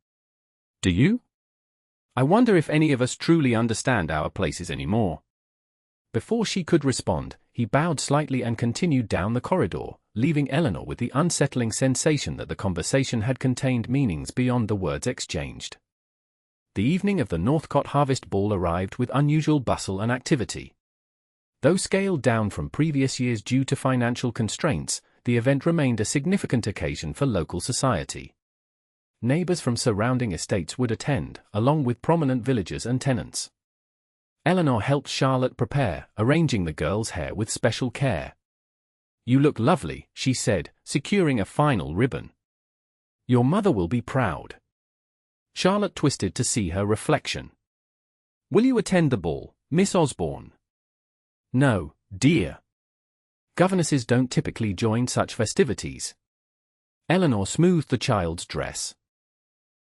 "Do you? I wonder if any of us truly understand our places anymore." Before she could respond, he bowed slightly and continued down the corridor, leaving Eleanor with the unsettling sensation that the conversation had contained meanings beyond the words exchanged. The evening of the Northcott Harvest Ball arrived with unusual bustle and activity. Though scaled down from previous years due to financial constraints, the event remained a significant occasion for local society. Neighbors from surrounding estates would attend, along with prominent villagers and tenants. Eleanor helped Charlotte prepare, arranging the girl's hair with special care. "You look lovely," she said, securing a final ribbon. "Your mother will be proud." Charlotte twisted to see her reflection. "Will you attend the ball, Miss Osborne. No, dear. Governesses don't typically join such festivities. Eleanor smoothed the child's dress.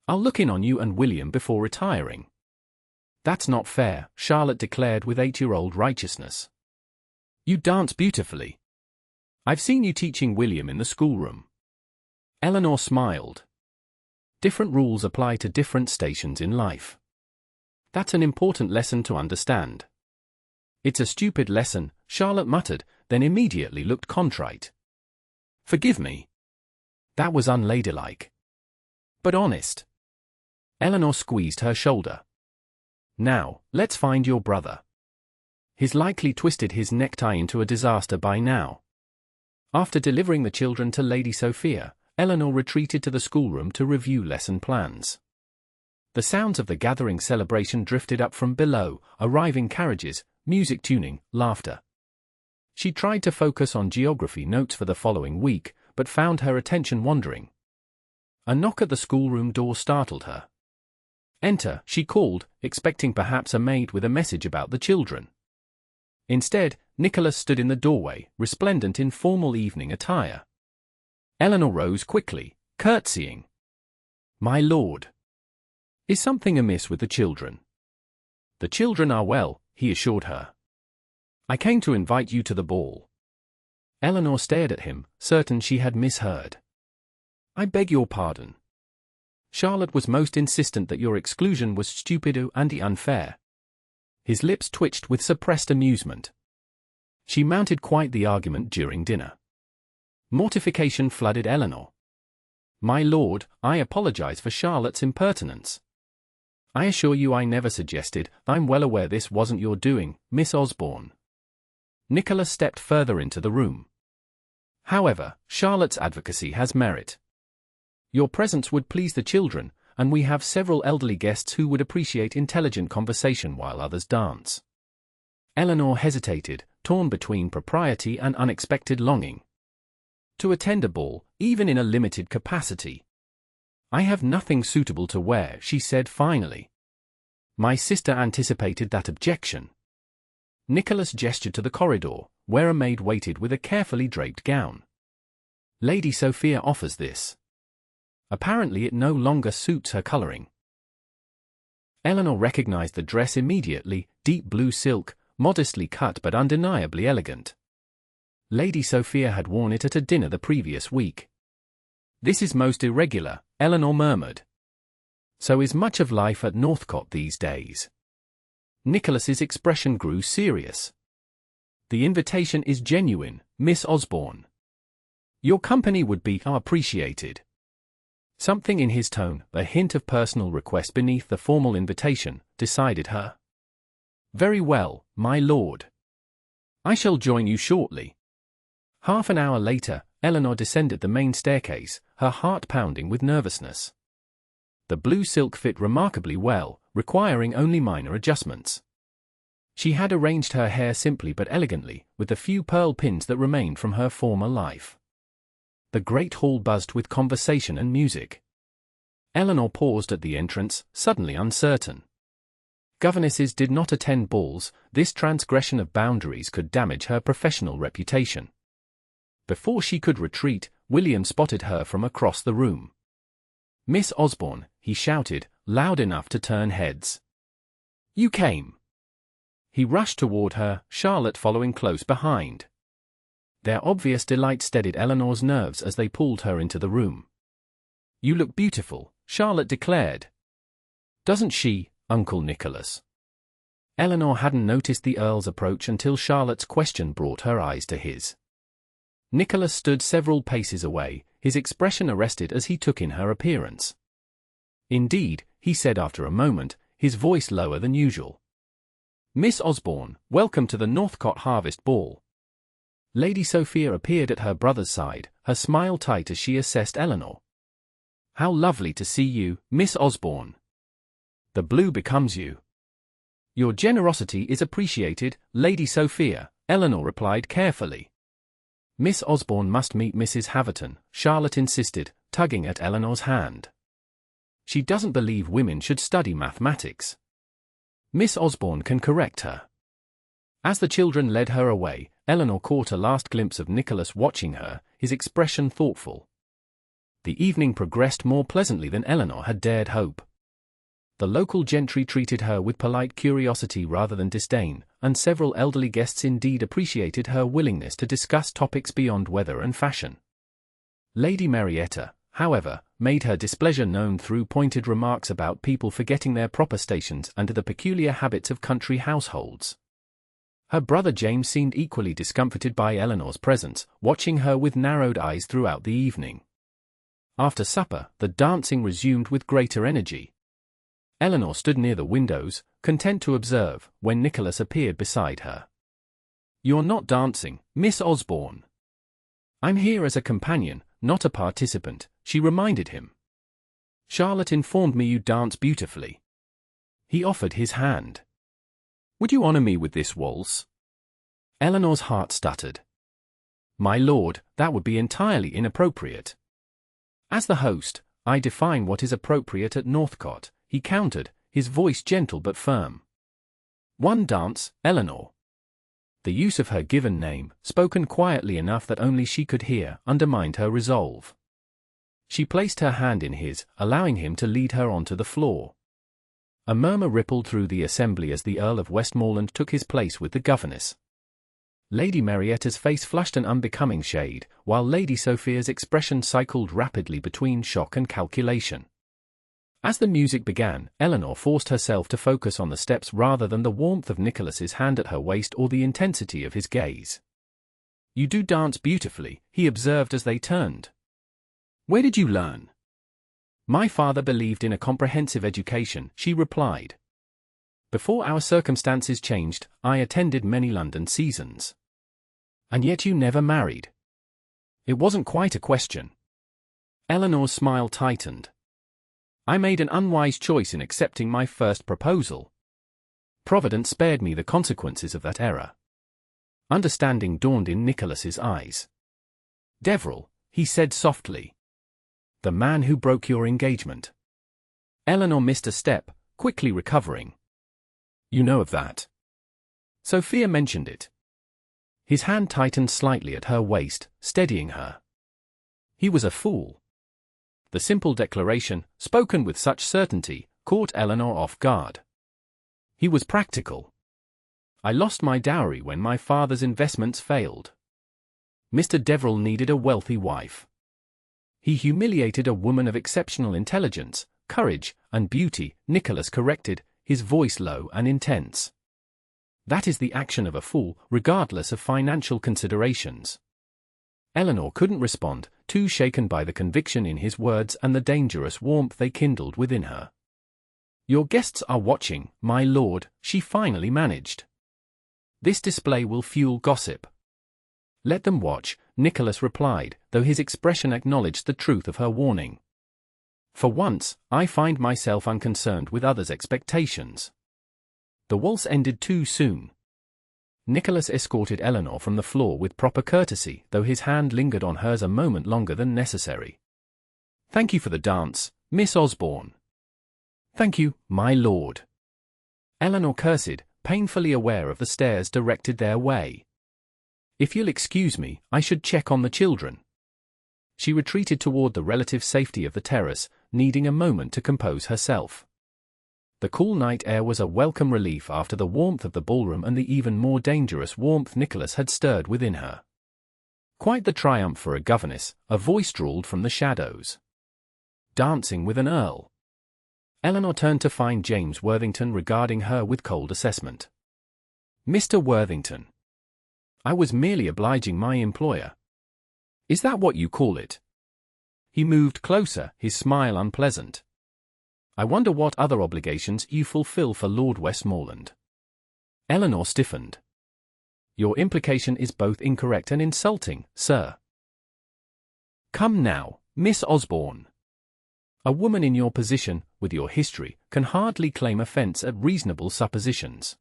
I'll look in on you and William before retiring. That's not fair, Charlotte declared with 8-year-old righteousness. You dance beautifully. I've seen you teaching William in the schoolroom. Eleanor smiled. Different rules apply to different stations in life. That's an important lesson to understand. It's a stupid lesson, Charlotte muttered, then immediately looked contrite. Forgive me. That was unladylike. But honest. Eleanor squeezed her shoulder. Now, let's find your brother. He's likely twisted his necktie into a disaster by now. After delivering the children to Lady Sophia, Eleanor retreated to the schoolroom to review lesson plans. The sounds of the gathering celebration drifted up from below, arriving carriages, music tuning, laughter. She tried to focus on geography notes for the following week, but found her attention wandering. A knock at the schoolroom door startled her. Enter, she called, expecting perhaps a maid with a message about the children. Instead, Nicholas stood in the doorway, resplendent in formal evening attire. Eleanor rose quickly, curtsying. My lord. Is something amiss with the children? The children are well, he assured her. I came to invite you to the ball. Eleanor stared at him, certain she had misheard. I beg your pardon. Charlotte was most insistent that your exclusion was stupid and unfair. His lips twitched with suppressed amusement. She mounted quite the argument during dinner. Mortification flooded Eleanor. My lord, I apologize for Charlotte's impertinence. I assure you I never suggested. I'm well aware this wasn't your doing, Miss Osborne. Nicholas stepped further into the room. However, Charlotte's advocacy has merit. Your presence would please the children, and we have several elderly guests who would appreciate intelligent conversation while others dance. Eleanor hesitated, torn between propriety and unexpected longing. To attend a ball, even in a limited capacity. I have nothing suitable to wear, she said finally. My sister anticipated that objection. Nicholas gestured to the corridor, where a maid waited with a carefully draped gown. Lady Sophia offers this. Apparently it no longer suits her coloring. Eleanor recognized the dress immediately, deep blue silk, modestly cut but undeniably elegant. Lady Sophia had worn it at a dinner the previous week. This is most irregular, Eleanor murmured. So is much of life at Northcott these days. Nicholas's expression grew serious. The invitation is genuine, Miss Osborne. Your company would be appreciated. Something in his tone, a hint of personal request beneath the formal invitation, decided her. Very well, my lord. I shall join you shortly. Half an hour later, Eleanor descended the main staircase, her heart pounding with nervousness. The blue silk fit remarkably well, requiring only minor adjustments. She had arranged her hair simply but elegantly, with the few pearl pins that remained from her former life. The great hall buzzed with conversation and music. Eleanor paused at the entrance, suddenly uncertain. Governesses did not attend balls, this transgression of boundaries could damage her professional reputation. Before she could retreat, William spotted her from across the room. Miss Osborne, he shouted, loud enough to turn heads. You came. He rushed toward her, Charlotte following close behind. Their obvious delight steadied Eleanor's nerves as they pulled her into the room. You look beautiful, Charlotte declared. Doesn't she, Uncle Nicholas? Eleanor hadn't noticed the Earl's approach until Charlotte's question brought her eyes to his. Nicholas stood several paces away, his expression arrested as he took in her appearance. Indeed, he said after a moment, his voice lower than usual. Miss Osborne, welcome to the Northcott Harvest Ball. Lady Sophia appeared at her brother's side, her smile tight as she assessed Eleanor. How lovely to see you, Miss Osborne. The blue becomes you. Your generosity is appreciated, Lady Sophia, Eleanor replied carefully. Miss Osborne must meet Mrs. Haverton, Charlotte insisted, tugging at Eleanor's hand. She doesn't believe women should study mathematics. Miss Osborne can correct her. As the children led her away, Eleanor caught a last glimpse of Nicholas watching her, his expression thoughtful. The evening progressed more pleasantly than Eleanor had dared hope. The local gentry treated her with polite curiosity rather than disdain, and several elderly guests indeed appreciated her willingness to discuss topics beyond weather and fashion. Lady Marietta, however, made her displeasure known through pointed remarks about people forgetting their proper stations and the peculiar habits of country households. Her brother James seemed equally discomfited by Eleanor's presence, watching her with narrowed eyes throughout the evening. After supper, the dancing resumed with greater energy. Eleanor stood near the windows, content to observe, when Nicholas appeared beside her. "You're not dancing, Miss Osborne." "I'm here as a companion, not a participant," she reminded him. "Charlotte informed me you dance beautifully." He offered his hand. "Would you honor me with this waltz?" Eleanor's heart stuttered. "My lord, that would be entirely inappropriate." "As the host, I define what is appropriate at Northcott," he countered, his voice gentle but firm. "One dance, Eleanor." The use of her given name, spoken quietly enough that only she could hear, undermined her resolve. She placed her hand in his, allowing him to lead her onto the floor. A murmur rippled through the assembly as the Earl of Westmorland took his place with the governess. Lady Marietta's face flushed an unbecoming shade, while Lady Sophia's expression cycled rapidly between shock and calculation. As the music began, Eleanor forced herself to focus on the steps rather than the warmth of Nicholas's hand at her waist or the intensity of his gaze. "You do dance beautifully," he observed as they turned. "Where did you learn?" "My father believed in a comprehensive education," she replied. "Before our circumstances changed, I attended many London seasons." "And yet you never married." "It wasn't quite a question." Eleanor's smile tightened. "I made an unwise choice in accepting my first proposal. Providence spared me the consequences of that error." Understanding dawned in Nicholas's eyes. "Deverell," he said softly. "The man who broke your engagement." Eleanor missed a step, quickly recovering. "You know of that?" "Sophia mentioned it." His hand tightened slightly at her waist, steadying her. He was a fool. The simple declaration, spoken with such certainty, caught Eleanor off guard. He was practical. "I lost my dowry when my father's investments failed." Mr. Deverell needed a wealthy wife. "He humiliated a woman of exceptional intelligence, courage, and beauty," Nicholas corrected, his voice low and intense. "That is the action of a fool, regardless of financial considerations." Eleanor couldn't respond, too shaken by the conviction in his words and the dangerous warmth they kindled within her. "Your guests are watching, my lord," she finally managed. "This display will fuel gossip." "Let them watch," Nicholas replied, though his expression acknowledged the truth of her warning. "For once, I find myself unconcerned with others' expectations." The waltz ended too soon. Nicholas escorted Eleanor from the floor with proper courtesy, though his hand lingered on hers a moment longer than necessary. "Thank you for the dance, Miss Osborne." "Thank you, my lord." Eleanor cursed, painfully aware of the stares directed their way. "If you'll excuse me, I should check on the children." She retreated toward the relative safety of the terrace, needing a moment to compose herself. The cool night air was a welcome relief after the warmth of the ballroom and the even more dangerous warmth Nicholas had stirred within her. Quite the triumph for a governess, a voice drawled from the shadows. "Dancing with an earl." Eleanor turned to find James Worthington regarding her with cold assessment. "Mr. Worthington. I was merely obliging my employer." "Is that what you call it?" He moved closer, his smile unpleasant. "I wonder what other obligations you fulfill for Lord Westmorland." Eleanor stiffened. "Your implication is both incorrect and insulting, sir." "Come now, Miss Osborne. A woman in your position, with your history, can hardly claim offense at reasonable suppositions."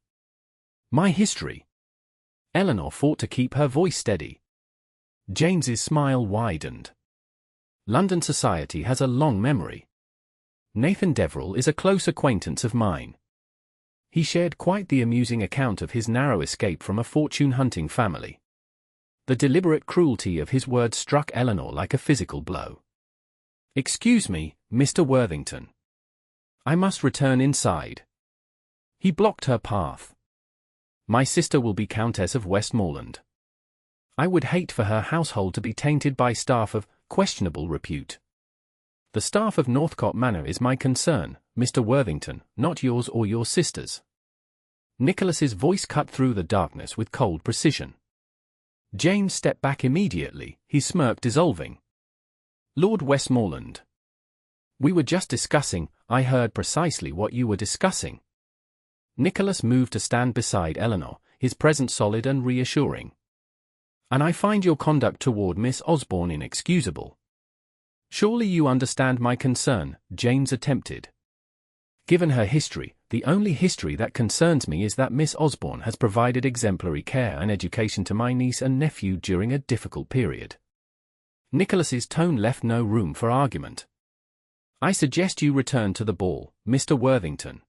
"My history?" Eleanor fought to keep her voice steady. James's smile widened. "London society has a long memory. Nathan Deverell is a close acquaintance of mine." He shared quite the amusing account of his narrow escape from a fortune-hunting family. The deliberate cruelty of his words struck Eleanor like a physical blow. "Excuse me, Mr. Worthington. I must return inside." He blocked her path. "My sister will be Countess of Westmorland. I would hate for her household to be tainted by staff of questionable repute. The staff of Northcott Manor is my concern, Mr. Worthington, not yours or your sister's." Nicholas's voice cut through the darkness with cold precision. James stepped back immediately, his smirk dissolving. "Lord Westmorland. We were just discussing, I heard precisely what you were discussing." Nicholas moved to stand beside Eleanor, his presence solid and reassuring. "And I find your conduct toward Miss Osborne inexcusable." "Surely you understand my concern," James attempted. "Given her history, the only history that concerns me is that Miss Osborne has provided exemplary care and education to my niece and nephew during a difficult period." Nicholas's tone left no room for argument. "I suggest you return to the ball, Mr. Worthington.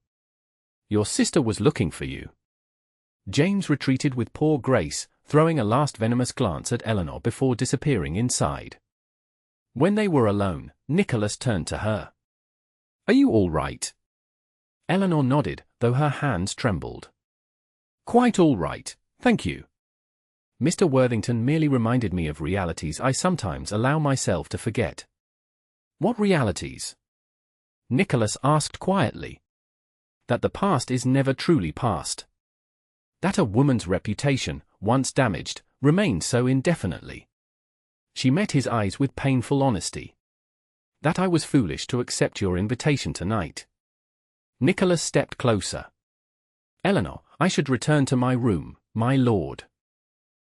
Your sister was looking for you." James retreated with poor grace, throwing a last venomous glance at Eleanor before disappearing inside. When they were alone, Nicholas turned to her. "Are you all right?" Eleanor nodded, though her hands trembled. "Quite all right, thank you. Mr. Worthington merely reminded me of realities I sometimes allow myself to forget." "What realities?" Nicholas asked quietly. "That the past is never truly past. That a woman's reputation, once damaged, remains so indefinitely." She met his eyes with painful honesty. "That I was foolish to accept your invitation tonight." Nicholas stepped closer. "Eleanor, I should return to my room, my lord."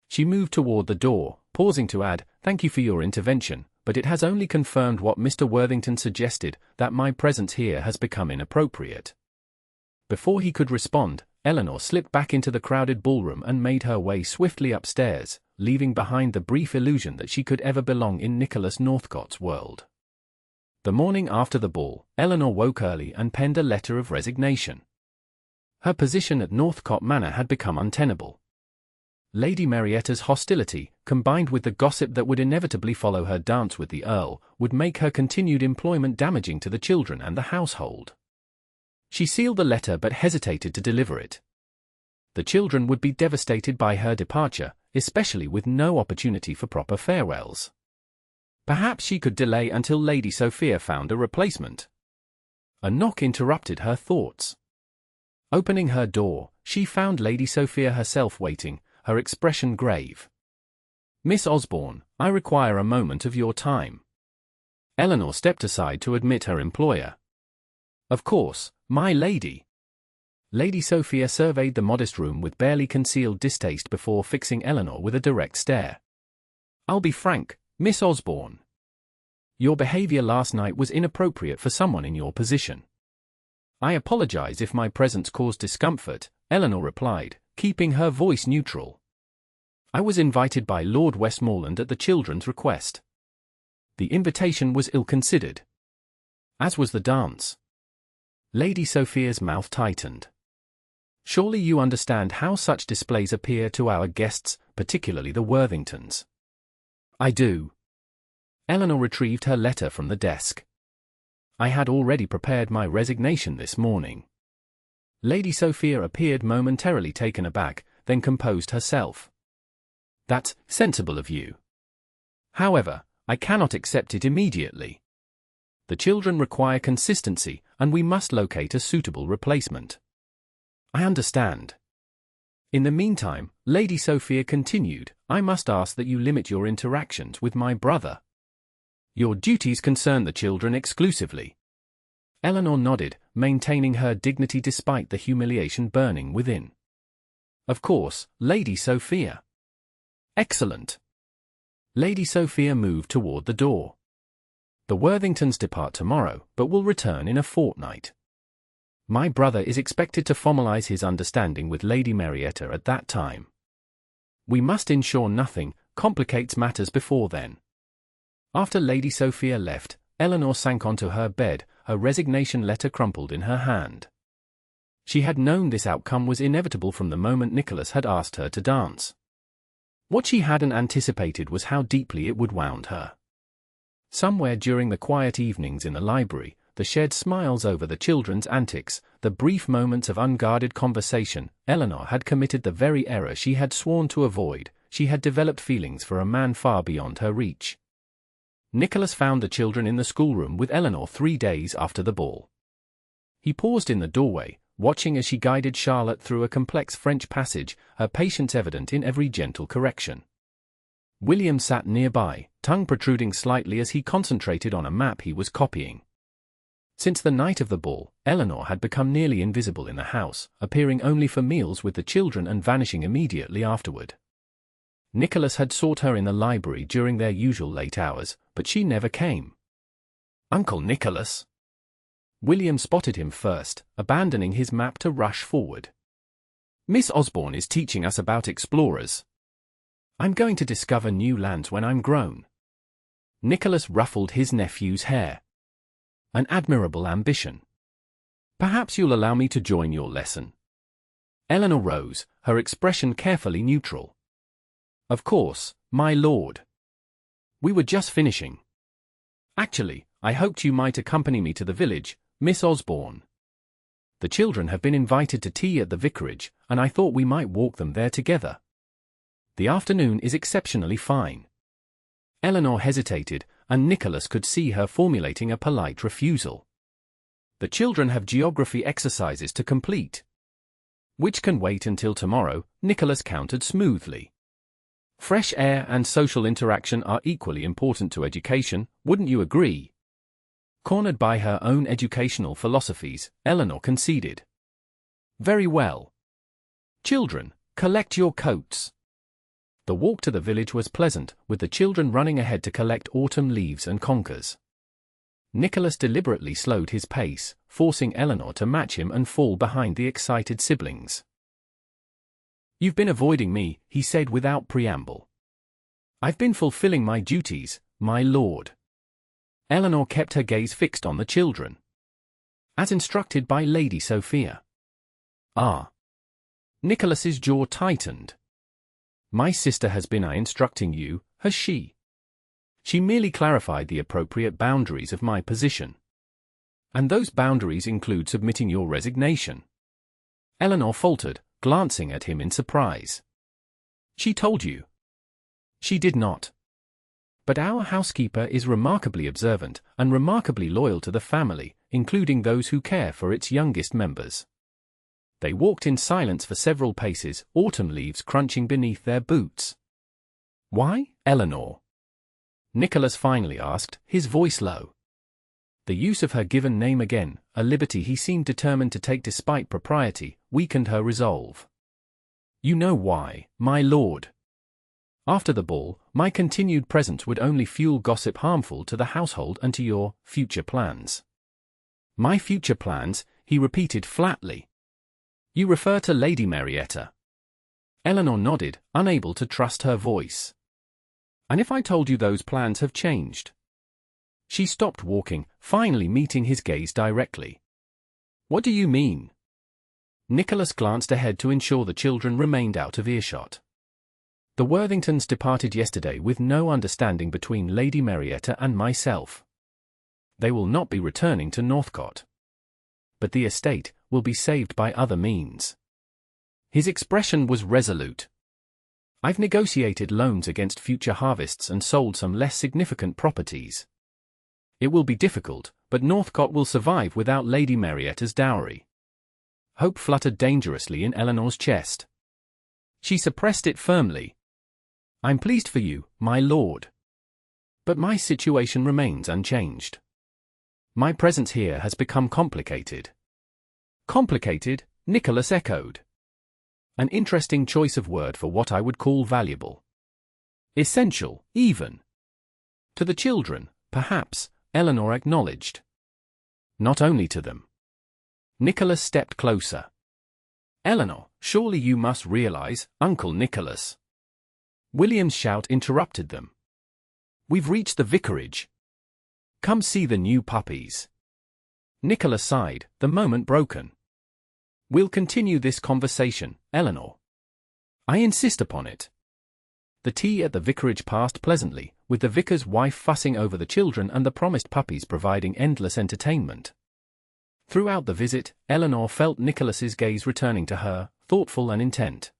She moved toward the door, pausing to add, "Thank you for your intervention, but it has only confirmed what Mr. Worthington suggested, that my presence here has become inappropriate." Before he could respond, Eleanor slipped back into the crowded ballroom and made her way swiftly upstairs, leaving behind the brief illusion that she could ever belong in Nicholas Northcott's world. The morning after the ball, Eleanor woke early and penned a letter of resignation. Her position at Northcott Manor had become untenable. Lady Marietta's hostility, combined with the gossip that would inevitably follow her dance with the Earl, would make her continued employment damaging to the children and the household. She sealed the letter but hesitated to deliver it. The children would be devastated by her departure, especially with no opportunity for proper farewells. Perhaps she could delay until Lady Sophia found a replacement. A knock interrupted her thoughts. Opening her door, she found Lady Sophia herself waiting, her expression grave. "Miss Osborne, I require a moment of your time." Eleanor stepped aside to admit her employer. "Of course, my lady." Lady Sophia surveyed the modest room with barely concealed distaste before fixing Eleanor with a direct stare. "I'll be frank, Miss Osborne. Your behavior last night was inappropriate for someone in your position." "I apologize if my presence caused discomfort," Eleanor replied, keeping her voice neutral. "I was invited by Lord Westmorland at the children's request. The invitation was ill-considered. As was the dance." Lady Sophia's mouth tightened. "Surely you understand how such displays appear to our guests, particularly the Worthingtons." "I do." Eleanor retrieved her letter from the desk. "I had already prepared my resignation this morning." Lady Sophia appeared momentarily taken aback, then composed herself. "That's sensible of you. However, I cannot accept it immediately. The children require consistency, and we must locate a suitable replacement." "I understand." In the meantime, Lady Sophia continued, "I must ask that you limit your interactions with my brother. Your duties concern the children exclusively." Eleanor nodded, maintaining her dignity despite the humiliation burning within. "Of course, Lady Sophia." "Excellent." Lady Sophia moved toward the door. "The Worthingtons depart tomorrow, but will return in a fortnight. My brother is expected to formalize his understanding with Lady Marietta at that time. We must ensure nothing complicates matters before then." After Lady Sophia left, Eleanor sank onto her bed, her resignation letter crumpled in her hand. She had known this outcome was inevitable from the moment Nicholas had asked her to dance. What she hadn't anticipated was how deeply it would wound her. Somewhere during the quiet evenings in the library, the shared smiles over the children's antics, the brief moments of unguarded conversation, Eleanor had committed the very error she had sworn to avoid. She had developed feelings for a man far beyond her reach. Nicholas found the children in the schoolroom with Eleanor 3 days after the ball. He paused in the doorway, watching as she guided Charlotte through a complex French passage, her patience evident in every gentle correction. William sat nearby, tongue protruding slightly as he concentrated on a map he was copying. Since the night of the ball, Eleanor had become nearly invisible in the house, appearing only for meals with the children and vanishing immediately afterward. Nicholas had sought her in the library during their usual late hours, but she never came. "Uncle Nicholas!" William spotted him first, abandoning his map to rush forward. "Miss Osborne is teaching us about explorers. I'm going to discover new lands when I'm grown." Nicholas ruffled his nephew's hair. "An admirable ambition. Perhaps you'll allow me to join your lesson." Eleanor rose, her expression carefully neutral. "Of course, my lord. We were just finishing. Actually, I hoped you might accompany me to the village, Miss Osborne. The children have been invited to tea at the vicarage, and I thought we might walk them there together. The afternoon is exceptionally fine." Eleanor hesitated, and Nicholas could see her formulating a polite refusal. "The children have geography exercises to complete." "Which can wait until tomorrow," Nicholas countered smoothly. "Fresh air and social interaction are equally important to education, wouldn't you agree?" Cornered by her own educational philosophies, Eleanor conceded. "Very well. Children, collect your coats." The walk to the village was pleasant, with the children running ahead to collect autumn leaves and conkers. Nicholas deliberately slowed his pace, forcing Eleanor to match him and fall behind the excited siblings. "You've been avoiding me," he said without preamble. "I've been fulfilling my duties, my lord." Eleanor kept her gaze fixed on the children. "As instructed by Lady Sophia." "Ah." Nicholas's jaw tightened. "My sister has been instructing you, has she?" "She merely clarified the appropriate boundaries of my position." "And those boundaries include submitting your resignation." Eleanor faltered, glancing at him in surprise. "She told you?" "She did not. But our housekeeper is remarkably observant and remarkably loyal to the family, including those who care for its youngest members." They walked in silence for several paces, autumn leaves crunching beneath their boots. "Why, Eleanor?" Nicholas finally asked, his voice low. The use of her given name again, a liberty he seemed determined to take despite propriety, weakened her resolve. "You know why, my lord. After the ball, my continued presence would only fuel gossip harmful to the household and to your future plans." "My future plans," he repeated flatly. "You refer to Lady Marietta?" Eleanor nodded, unable to trust her voice. "And if I told you those plans have changed?" She stopped walking, finally meeting his gaze directly. "What do you mean?" Nicholas glanced ahead to ensure the children remained out of earshot. "The Worthingtons departed yesterday with no understanding between Lady Marietta and myself. They will not be returning to Northcott. But the estate will be saved by other means." His expression was resolute. "I've negotiated loans against future harvests and sold some less significant properties. It will be difficult, but Northcott will survive without Lady Marietta's dowry." Hope fluttered dangerously in Eleanor's chest. She suppressed it firmly. "I'm pleased for you, my lord. But my situation remains unchanged. My presence here has become complicated." "Complicated?" Nicholas echoed. "An interesting choice of word for what I would call valuable. Essential, even." "To the children, perhaps," Eleanor acknowledged. "Not only to them." Nicholas stepped closer. "Eleanor, surely you must realize, Uncle Nicholas." William's shout interrupted them. "We've reached the vicarage. Come see the new puppies." Nicholas sighed, the moment broken. We'll continue this conversation, Eleanor. I insist upon it. The tea at the vicarage passed pleasantly, with the vicar's wife fussing over the children and the promised puppies providing endless entertainment. Throughout the visit, Eleanor felt Nicholas's gaze returning to her, thoughtful and intent.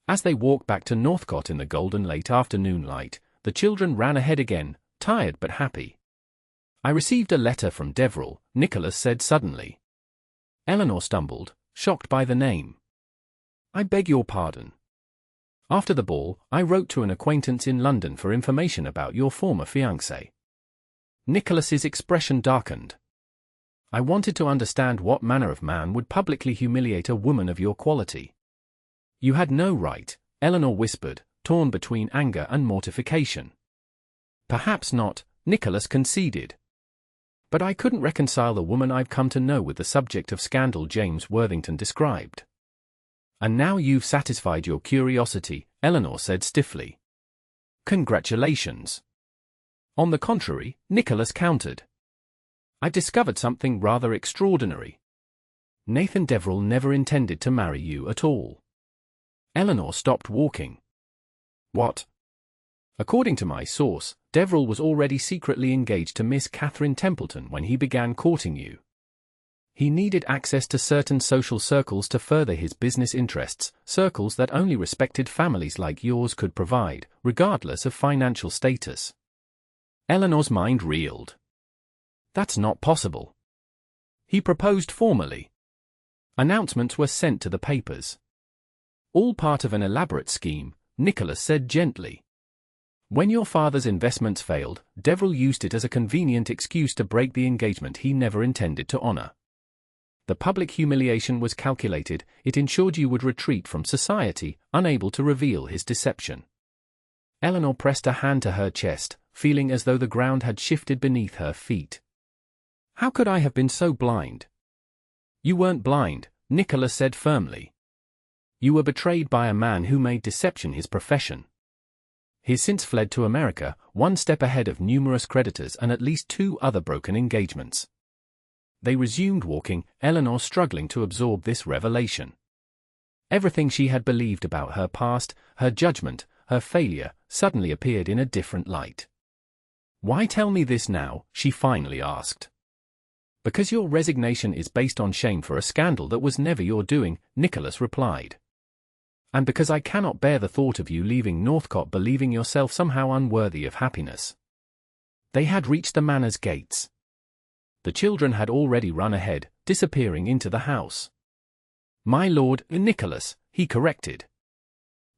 As they walked back to Northcott in the golden late afternoon light, the children ran ahead again, tired but happy. I received a letter from Deverell, Nicholas said suddenly. Eleanor stumbled, shocked by the name. I beg your pardon. After the ball, I wrote to an acquaintance in London for information about your former fiancé. Nicholas's expression darkened. I wanted to understand what manner of man would publicly humiliate a woman of your quality. You had no right, Eleanor whispered, torn between anger and mortification. Perhaps not, Nicholas conceded. But I couldn't reconcile the woman I've come to know with the subject of scandal James Worthington described. And now you've satisfied your curiosity, Eleanor said stiffly. Congratulations. On the contrary, Nicholas countered. I've discovered something rather extraordinary. Nathan Deverell never intended to marry you at all. Eleanor stopped walking. What? According to my source, Deverell was already secretly engaged to Miss Catherine Templeton when he began courting you. He needed access to certain social circles to further his business interests, circles that only respected families like yours could provide, regardless of financial status. Eleanor's mind reeled. That's not possible. He proposed formally. Announcements were sent to the papers. All part of an elaborate scheme, Nicholas said gently. When your father's investments failed, Deverell used it as a convenient excuse to break the engagement he never intended to honor. The public humiliation was calculated, it ensured you would retreat from society, unable to reveal his deception. Eleanor pressed a hand to her chest, feeling as though the ground had shifted beneath her feet. How could I have been so blind? You weren't blind, Nicholas said firmly. You were betrayed by a man who made deception his profession. He's since fled to America, one step ahead of numerous creditors and at least 2 other broken engagements. They resumed walking, Eleanor struggling to absorb this revelation. Everything she had believed about her past, her judgment, her failure, suddenly appeared in a different light. Why tell me this now? She finally asked. Because your resignation is based on shame for a scandal that was never your doing, Nicholas replied. And because I cannot bear the thought of you leaving Northcott believing yourself somehow unworthy of happiness. They had reached the manor's gates. The children had already run ahead, disappearing into the house. My lord, Nicholas, he corrected.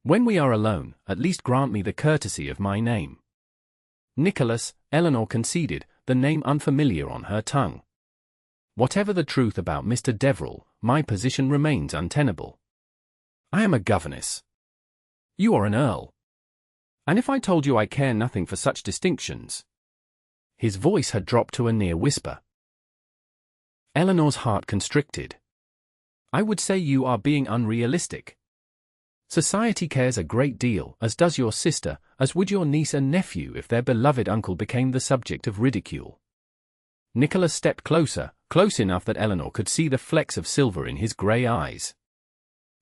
When we are alone, at least grant me the courtesy of my name. Nicholas, Eleanor conceded, the name unfamiliar on her tongue. Whatever the truth about Mr. Deverell, my position remains untenable. I am a governess. You are an earl. And if I told you I care nothing for such distinctions? His voice had dropped to a near whisper. Eleanor's heart constricted. I would say you are being unrealistic. Society cares a great deal, as does your sister, as would your niece and nephew if their beloved uncle became the subject of ridicule. Nicholas stepped closer, close enough that Eleanor could see the flecks of silver in his grey eyes.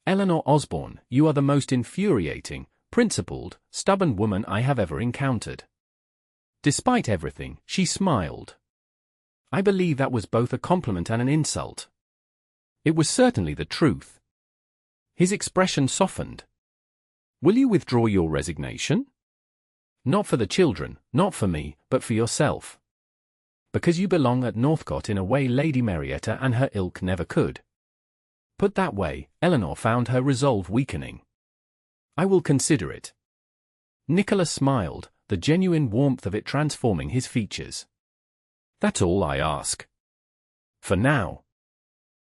Eleanor Osborne, you are the most infuriating, principled, stubborn woman I have ever encountered. Despite everything, she smiled. I believe that was both a compliment and an insult. It was certainly the truth. His expression softened. Will you withdraw your resignation? Not for the children, not for me, but for yourself. Because you belong at Northcott in a way Lady Marietta and her ilk never could. Put that way, Eleanor found her resolve weakening. I will consider it. Nicholas smiled, the genuine warmth of it transforming his features. That's all I ask. For now.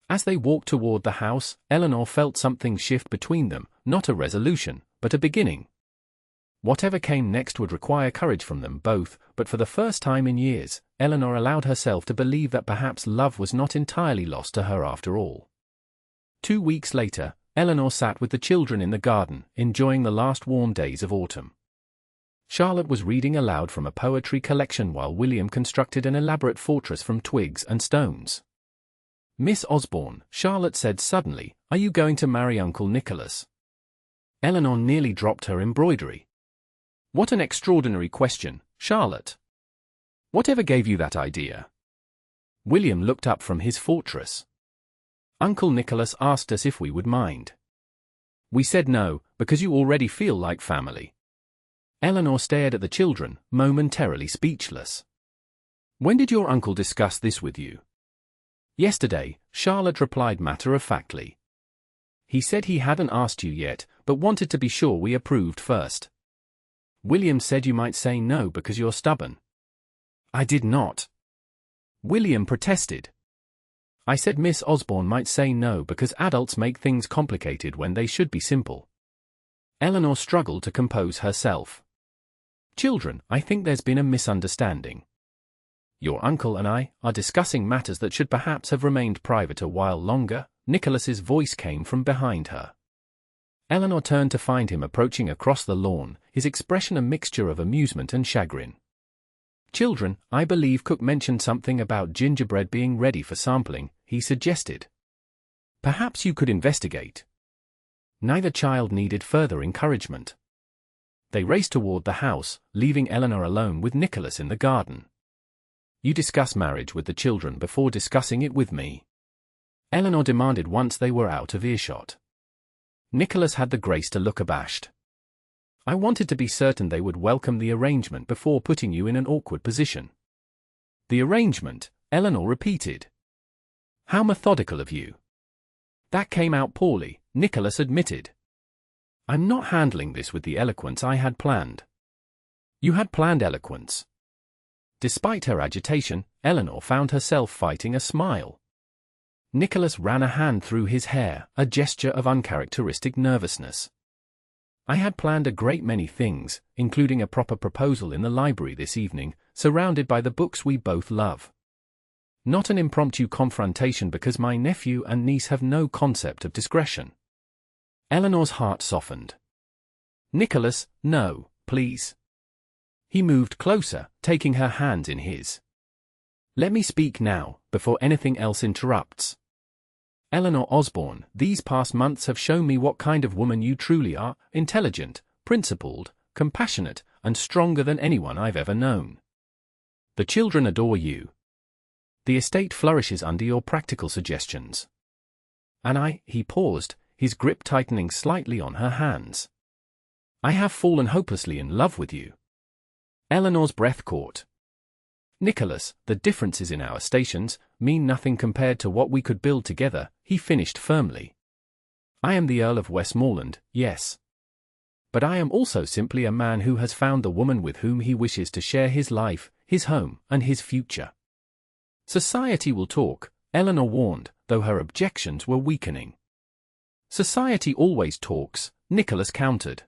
As they walked toward the house, Eleanor felt something shift between them, not a resolution, but a beginning. Whatever came next would require courage from them both, but for the first time in years, Eleanor allowed herself to believe that perhaps love was not entirely lost to her after all. 2 weeks later, Eleanor sat with the children in the garden, enjoying the last warm days of autumn. Charlotte was reading aloud from a poetry collection while William constructed an elaborate fortress from twigs and stones. Miss Osborne, Charlotte said suddenly, are you going to marry Uncle Nicholas? Eleanor nearly dropped her embroidery. What an extraordinary question, Charlotte. Whatever gave you that idea? William looked up from his fortress. Uncle Nicholas asked us if we would mind. We said no, because you already feel like family. Eleanor stared at the children, momentarily speechless. When did your uncle discuss this with you? Yesterday, Charlotte replied matter-of-factly. He said he hadn't asked you yet, but wanted to be sure we approved first. William said you might say no because you're stubborn. I did not. William protested. I said Miss Osborne might say no because adults make things complicated when they should be simple. Eleanor struggled to compose herself. Children, I think there's been a misunderstanding. Your uncle and I are discussing matters that should perhaps have remained private a while longer. Nicholas's voice came from behind her. Eleanor turned to find him approaching across the lawn, his expression a mixture of amusement and chagrin. Children, I believe Cook mentioned something about gingerbread being ready for sampling, he suggested. Perhaps you could investigate. Neither child needed further encouragement. They raced toward the house, leaving Eleanor alone with Nicholas in the garden. You discuss marriage with the children before discussing it with me. Eleanor demanded once they were out of earshot. Nicholas had the grace to look abashed. I wanted to be certain they would welcome the arrangement before putting you in an awkward position. The arrangement, Eleanor repeated. How methodical of you. That came out poorly, Nicholas admitted. I'm not handling this with the eloquence I had planned. You had planned eloquence. Despite her agitation, Eleanor found herself fighting a smile. Nicholas ran a hand through his hair, a gesture of uncharacteristic nervousness. I had planned a great many things, including a proper proposal in the library this evening, surrounded by the books we both love. Not an impromptu confrontation because my nephew and niece have no concept of discretion. Eleanor's heart softened. Nicholas, no, please. He moved closer, taking her hands in his. Let me speak now, before anything else interrupts. Eleanor Osborne, these past months have shown me what kind of woman you truly are, intelligent, principled, compassionate, and stronger than anyone I've ever known. The children adore you. The estate flourishes under your practical suggestions. And he paused, his grip tightening slightly on her hands. I have fallen hopelessly in love with you. Eleanor's breath caught. Nicholas, the differences in our stations mean nothing compared to what we could build together, he finished firmly. I am the Earl of Westmorland, yes. But I am also simply a man who has found the woman with whom he wishes to share his life, his home, and his future. Society will talk, Eleanor warned, though her objections were weakening. Society always talks, Nicholas countered.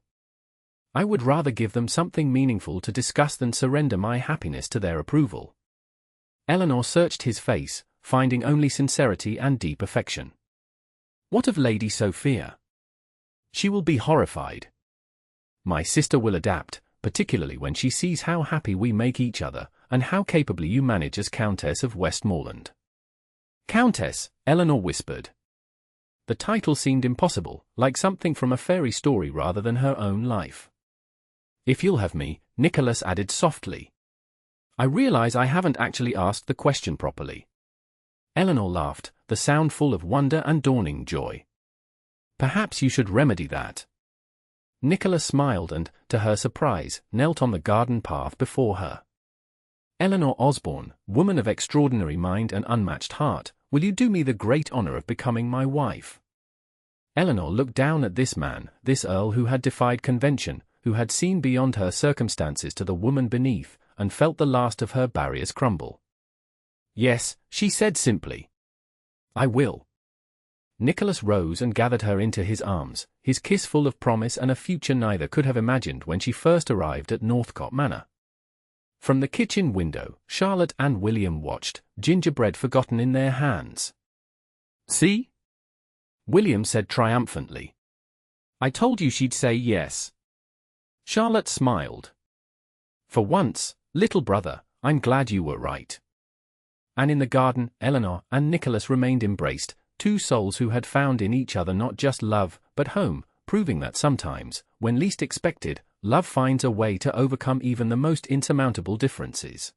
I would rather give them something meaningful to discuss than surrender my happiness to their approval. Eleanor searched his face, finding only sincerity and deep affection. What of Lady Sophia? She will be horrified. My sister will adapt, particularly when she sees how happy we make each other, and how capably you manage as Countess of Westmorland. Countess, Eleanor whispered. The title seemed impossible, like something from a fairy story rather than her own life. If you'll have me, Nicholas added softly. I realize I haven't actually asked the question properly. Eleanor laughed, the sound full of wonder and dawning joy. Perhaps you should remedy that. Nicholas smiled and, to her surprise, knelt on the garden path before her. Eleanor Osborne, woman of extraordinary mind and unmatched heart, will you do me the great honor of becoming my wife? Eleanor looked down at this man, this earl who had defied convention, who had seen beyond her circumstances to the woman beneath, and felt the last of her barriers crumble. Yes, she said simply. I will. Nicholas rose and gathered her into his arms, his kiss full of promise and a future neither could have imagined when she first arrived at Northcott Manor. From the kitchen window, Charlotte and William watched, gingerbread forgotten in their hands. See? William said triumphantly. I told you she'd say yes. Charlotte smiled. For once, little brother, I'm glad you were right. And in the garden, Eleanor and Nicholas remained embraced, two souls who had found in each other not just love, but home, proving that sometimes, when least expected, love finds a way to overcome even the most insurmountable differences.